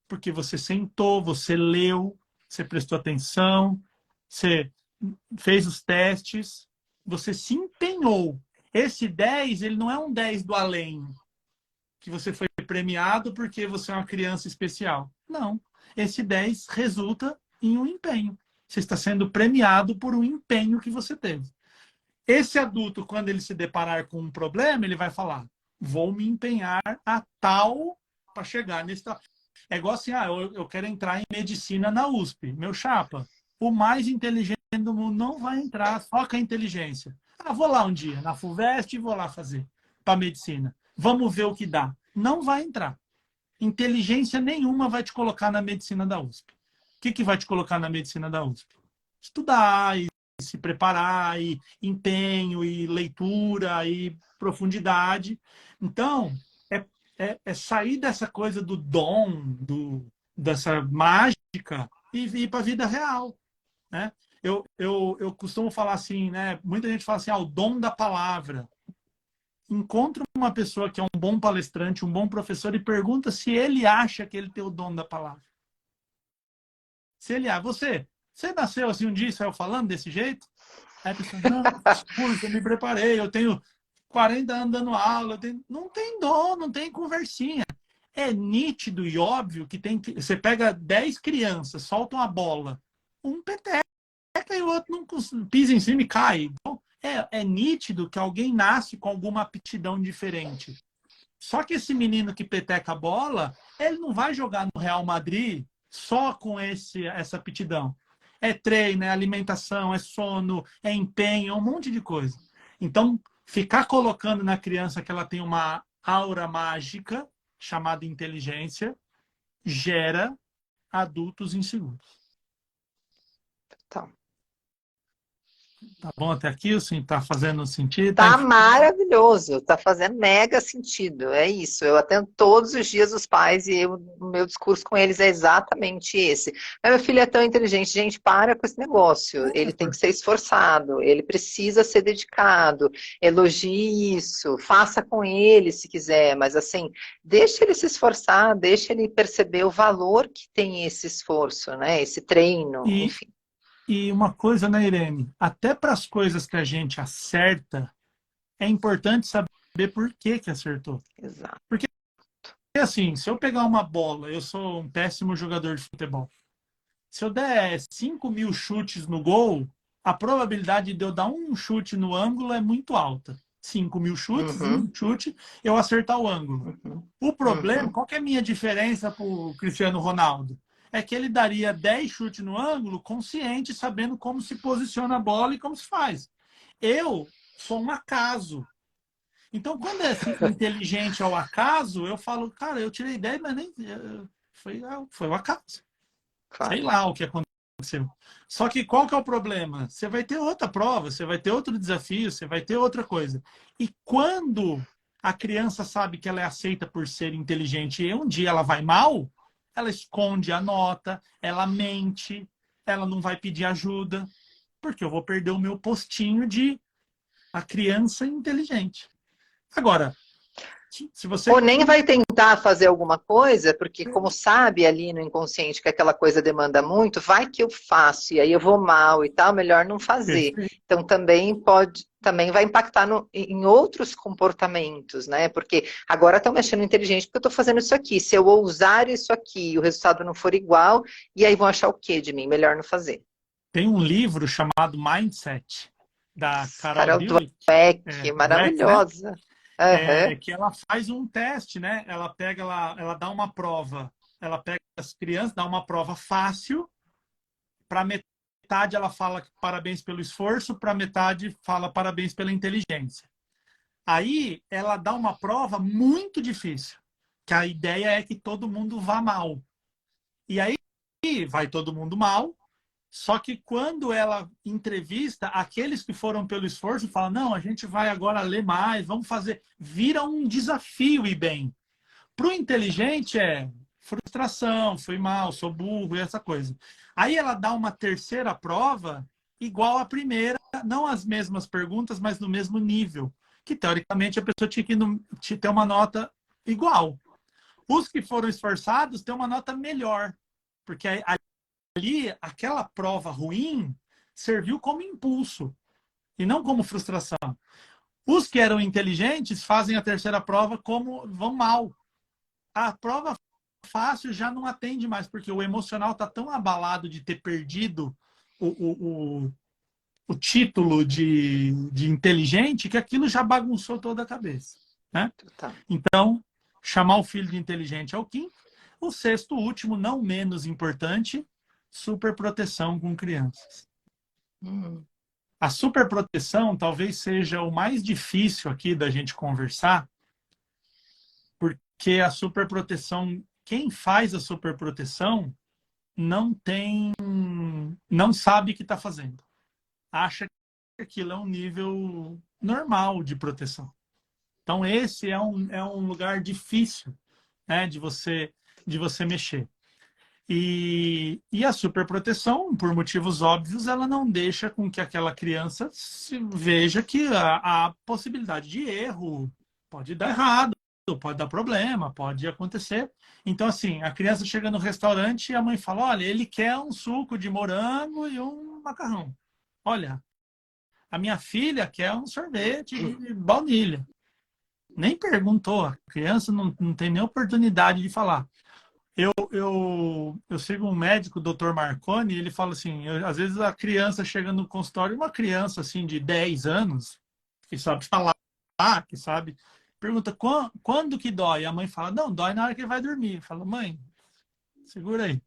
Porque você sentou, você leu, você prestou atenção, você fez os testes, você se empenhou. Esse 10, ele não é um 10 do além, que você foi premiado porque você é uma criança especial. Não. Esse 10 resulta em um empenho. Você está sendo premiado por um empenho que você teve. Esse adulto, quando ele se deparar com um problema, ele vai falar: vou me empenhar a tal para chegar nesse tal. É igual assim, eu quero entrar em medicina na USP. Meu chapa, o mais inteligente do mundo não vai entrar só com a inteligência. Vou lá um dia, na FUVEST, e vou lá fazer para medicina. Vamos ver o que dá. Não vai entrar. Inteligência nenhuma vai te colocar na medicina da USP. O que vai te colocar na medicina da USP? Estudar e se preparar, e empenho, e leitura, e profundidade. Então, é sair dessa coisa do dom, dessa mágica, e ir para a vida real. Né? Eu costumo falar assim, né? Muita gente fala assim, o dom da palavra. Encontra uma pessoa que é um bom palestrante, um bom professor, e pergunta se ele acha que ele tem o dom da palavra. Se ele você nasceu assim um dia e saiu falando desse jeito? Aí a pessoa, não, curso, eu me preparei, eu tenho 40 anos dando aula, não tem dom, não tem conversinha. É nítido e óbvio que você pega 10 crianças, solta uma bola, um peteca e o outro não pisa em cima e cai. Então, é nítido que alguém nasce com alguma aptidão diferente. Só que esse menino que peteca a bola, ele não vai jogar no Real Madrid só com essa aptidão. É treino, é alimentação, é sono, é empenho, é um monte de coisa. Então, ficar colocando na criança que ela tem uma aura mágica, chamada inteligência, gera adultos inseguros. Então, Tá bom até aqui? Assim, tá fazendo sentido? tá maravilhoso, tá fazendo mega sentido, é isso. Eu atendo todos os dias os pais e o meu discurso com eles é exatamente esse. Mas meu filho é tão inteligente, gente, para com esse negócio. Ele tem que ser esforçado, ele precisa ser dedicado, elogie isso, faça com ele se quiser, mas assim, deixa ele se esforçar, deixa ele perceber o valor que tem esse esforço, né? Esse treino, enfim. E uma coisa, né, Irene? Até para as coisas que a gente acerta, é importante saber por que que acertou. Exato. Porque, assim, se eu pegar uma bola, eu sou um péssimo jogador de futebol. Se eu der 5.000 chutes no gol, a probabilidade de eu dar um chute no ângulo é muito alta. 5.000 chutes, Uhum, um chute, eu acertar o ângulo. uhum, O problema, uhum. qual que é a minha diferença para o Cristiano Ronaldo? É que ele daria 10 chutes no ângulo, consciente, sabendo como se posiciona a bola e como se faz. Eu sou um acaso. Então, quando é assim, inteligente ao acaso, eu falo, cara, eu tirei 10, mas nem. Foi o acaso. Sei Claro. lá o que aconteceu. Só que qual que é o problema? Você vai ter outra prova, você vai ter outro desafio, você vai ter outra coisa. E quando a criança sabe que ela é aceita por ser inteligente e um dia ela vai mal, ela esconde a nota, ela mente, ela não vai pedir ajuda, porque eu vou perder o meu postinho de a criança inteligente. Agora, se você Ou nem vai tentar fazer alguma coisa, porque como sabe ali no inconsciente que aquela coisa demanda muito, vai que eu faço, e aí eu vou mal e tal, melhor não fazer. Perfeito. Então também vai impactar em outros comportamentos, né? Porque agora estão mexendo inteligente porque eu estou fazendo isso aqui. Se eu ousar isso aqui e o resultado não for igual, e aí vão achar o quê de mim? Melhor não fazer. Tem um livro chamado Mindset, da Carol Carol Dweck, Dweck, Dweck, né? maravilhosa. Aham. Que ela faz um teste, né? Ela dá uma prova, ela pega as crianças, dá uma prova fácil, para metade ela fala parabéns pelo esforço, para metade fala parabéns pela inteligência. Aí ela dá uma prova muito difícil, que a ideia é que todo mundo vá mal. E aí vai todo mundo mal, só que quando ela entrevista aqueles que foram pelo esforço, fala: não, a gente vai agora ler mais, vamos fazer. Vira um desafio e bem. Para o inteligente é frustração, fui mal, sou burro e essa coisa. Aí ela dá uma terceira prova igual à primeira, não as mesmas perguntas, mas no mesmo nível. Que teoricamente a pessoa tinha que ter uma nota igual. Os que foram esforçados têm uma nota melhor, porque ali aquela prova ruim serviu como impulso e não como frustração. Os que eram inteligentes fazem a terceira prova como vão mal. A prova fácil já não atende mais, porque o emocional está tão abalado de ter perdido o, o, o, o título de inteligente que aquilo já bagunçou toda a cabeça. Né? Tá. Então, chamar o filho de inteligente é o quinto. O sexto, último, não menos importante, superproteção com crianças. A superproteção talvez seja o mais difícil aqui da gente conversar, porque a superproteção, quem faz a superproteção não sabe que está fazendo. Acha que aquilo é um nível normal de proteção. Então esse é um lugar difícil, né, de você mexer. E a superproteção, por motivos óbvios, ela não deixa com que aquela criança veja que a possibilidade de erro pode dar errado, pode dar problema, pode acontecer. Então, assim, a criança chega no restaurante e a mãe fala: olha, ele quer um suco de morango e um macarrão. Olha, a minha filha quer um sorvete de baunilha. Nem perguntou, a criança não tem nem oportunidade de falar. Eu sigo um médico, o Dr. Marconi, e ele fala assim: às vezes a criança chega no consultório, uma criança assim de 10 anos, que sabe falar, que sabe, pergunta quando que dói? A mãe fala: não, dói na hora que ele vai dormir. Fala: mãe, segura aí.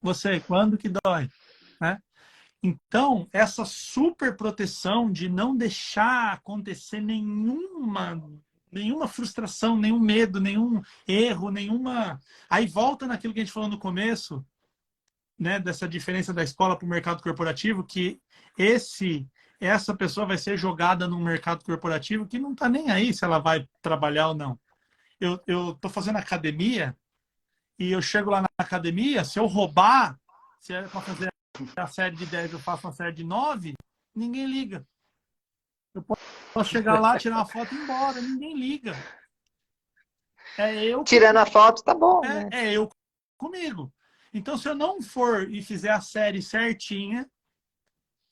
Você, quando que dói? Né? Então, essa super proteção de não deixar acontecer nenhuma frustração, nenhum medo, nenhum erro, nenhuma. Aí volta naquilo que a gente falou no começo, né, dessa diferença da escola para o mercado corporativo, que essa pessoa vai ser jogada num mercado corporativo que não está nem aí se ela vai trabalhar ou não. Eu estou fazendo academia e eu chego lá na academia, se eu roubar, se é para fazer a série de 10 eu faço uma série de 9, ninguém liga. Eu posso chegar lá, tirar uma foto e ir embora, ninguém liga. É eu Tirando a foto, tá bom, né? é eu comigo. Então, se eu não for e fizer a série certinha,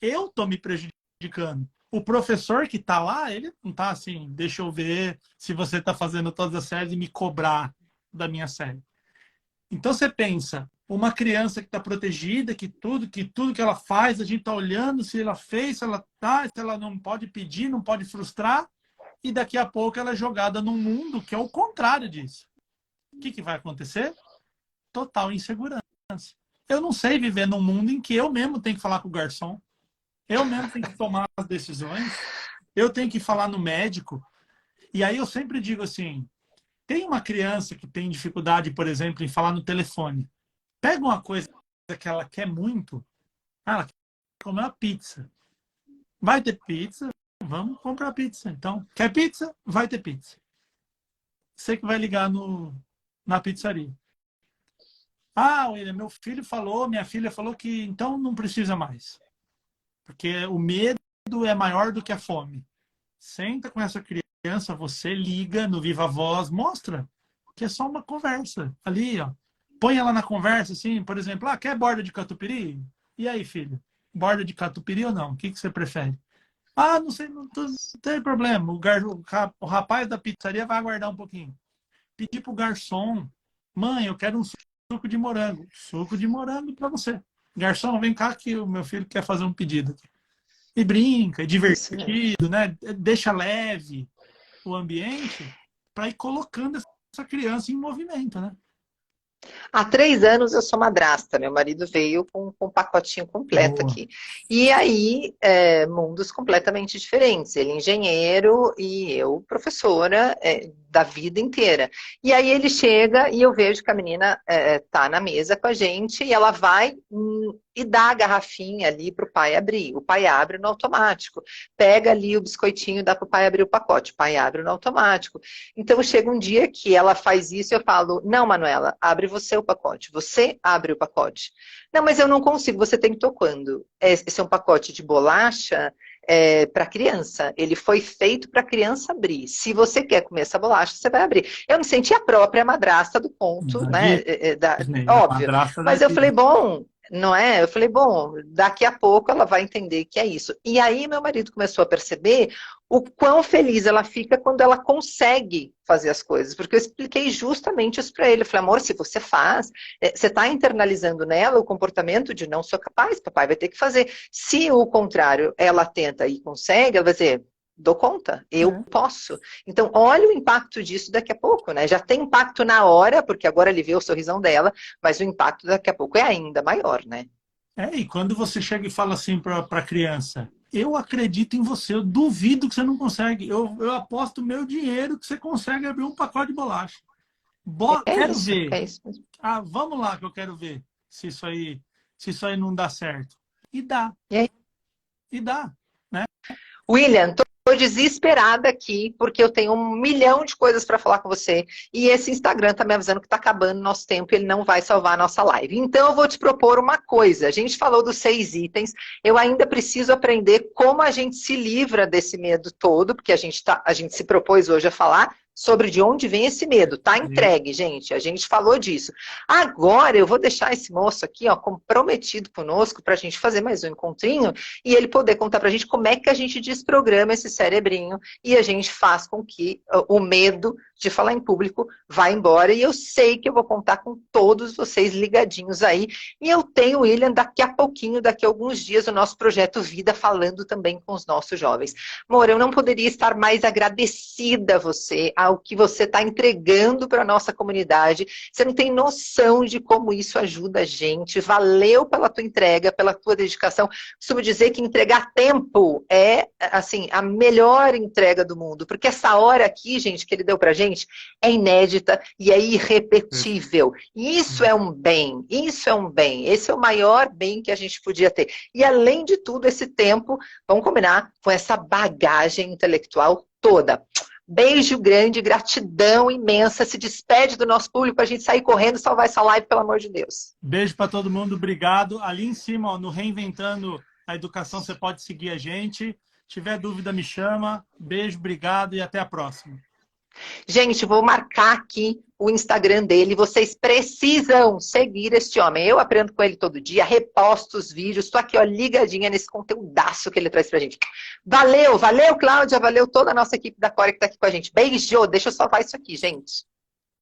eu tô me prejudicando. O professor que tá lá, ele não tá assim, deixa eu ver se você tá fazendo todas as séries e me cobrar da minha série. Então você pensa, uma criança que está protegida, que tudo que ela faz, a gente está olhando se ela fez, se ela tá, se ela não pode pedir, não pode frustrar, e daqui a pouco ela é jogada num mundo que é o contrário disso. O que vai acontecer? Total insegurança. Eu não sei viver num mundo em que eu mesmo tenho que falar com o garçom, eu mesmo tenho que tomar as decisões, eu tenho que falar no médico. E aí eu sempre digo assim, tem uma criança que tem dificuldade, por exemplo, em falar no telefone. Pega uma coisa que ela quer muito, ela quer comer uma pizza. Vai ter pizza? Vamos comprar pizza. Então, quer pizza? Vai ter pizza. Você que vai ligar na pizzaria. Ah, William, meu filho falou, minha filha falou que então não precisa mais. Porque o medo é maior do que a fome. Senta com essa criança, você liga no Viva Voz, mostra que é só uma conversa. Ali, ó. Põe ela na conversa, assim, por exemplo, quer borda de catupiry? E aí, filho? Borda de catupiry ou não? O que você prefere? Não sei, não tem problema. O rapaz da pizzaria vai aguardar um pouquinho. Pedir pro garçom, mãe, eu quero um suco de morango. Suco de morango para você. Garçom, vem cá que o meu filho quer fazer um pedido. E brinca, é divertido, né? Deixa leve o ambiente para ir colocando essa criança em movimento, né? Há 3 anos eu sou madrasta, meu marido veio com um pacotinho completo Boa. aqui. E aí, mundos completamente diferentes. Ele engenheiro e eu professora da vida inteira. E aí ele chega e eu vejo que a menina tá na mesa com a gente e ela vai e dá a garrafinha ali para o pai abrir. O pai abre no automático. Pega ali o biscoitinho, dá para o pai abrir o pacote. O pai abre no automático. Então chega um dia que ela faz isso e eu falo, não, Manuela, abre você o pacote. Você abre o pacote. Não, mas eu não consigo, você tem que tocando. Esse é um pacote de bolacha para criança. Ele foi feito para criança abrir. Se você quer comer essa bolacha, você vai abrir. Eu me senti a própria madrasta do ponto, né? Óbvio. Mas eu falei, bom, não é? Eu falei, bom, daqui a pouco ela vai entender que é isso. E aí meu marido começou a perceber o quão feliz ela fica quando ela consegue fazer as coisas, porque eu expliquei justamente isso para ele. Eu falei, amor, se você faz, você está internalizando nela o comportamento de não sou capaz, papai vai ter que fazer. Se o contrário, ela tenta e consegue, ela vai dizer, dou conta, eu posso. Então, olha o impacto disso daqui a pouco, né? Já tem impacto na hora, porque agora ele vê o sorrisão dela, mas o impacto daqui a pouco é ainda maior, né? E quando você chega e fala assim para a criança, eu acredito em você, eu duvido que você não consegue, eu aposto meu dinheiro que você consegue abrir um pacote de bolacha. Quero ver. É isso mesmo. Vamos lá que eu quero ver se isso aí não dá certo. E dá. E aí? E dá, né? William, tô desesperada aqui, porque eu tenho 1 milhão de coisas para falar com você. E esse Instagram tá me avisando que tá acabando nosso tempo e ele não vai salvar a nossa live. Então eu vou te propor uma coisa. A gente falou dos 6 itens. Eu ainda preciso aprender como a gente se livra desse medo todo, porque a gente se propôs hoje a falar sobre de onde vem esse medo. Tá entregue, gente. A gente falou disso. Agora eu vou deixar esse moço aqui, ó, comprometido conosco para a gente fazer mais um encontrinho e ele poder contar para a gente como é que a gente desprograma esse cerebrinho e a gente faz com que o medo de falar em público vá embora. E eu sei que eu vou contar com todos vocês ligadinhos aí. E eu tenho, William, daqui a pouquinho, daqui a alguns dias, o nosso projeto Vida falando também com os nossos jovens. Amor, eu não poderia estar mais agradecida a você, ao que você está entregando para a nossa comunidade. Você não tem noção de como isso ajuda a gente. Valeu pela tua entrega, pela tua dedicação. Costumo dizer que entregar a tempo é, assim, a melhor entrega do mundo, porque essa hora aqui, gente, que ele deu para a gente, é inédita e é irrepetível. E isso é um bem, isso é um bem. Esse é o maior bem que a gente podia ter. E além de tudo, esse tempo, vamos combinar, com essa bagagem intelectual toda. Beijo grande, gratidão imensa. Se despede do nosso público para a gente sair correndo e salvar essa live, pelo amor de Deus. Beijo para todo mundo, obrigado. Ali em cima, ó, no Reinventando a Educação, você pode seguir a gente. Se tiver dúvida, me chama. Beijo, obrigado e até a próxima. Gente, vou marcar aqui o Instagram dele. Vocês precisam seguir este homem. Eu aprendo com ele todo dia, reposto os vídeos. Estou aqui, ó, ligadinha nesse conteúdaço que ele traz pra gente. Valeu, valeu, Cláudia. Valeu toda a nossa equipe da Core que tá aqui com a gente. Beijo. Deixa eu salvar isso aqui, gente.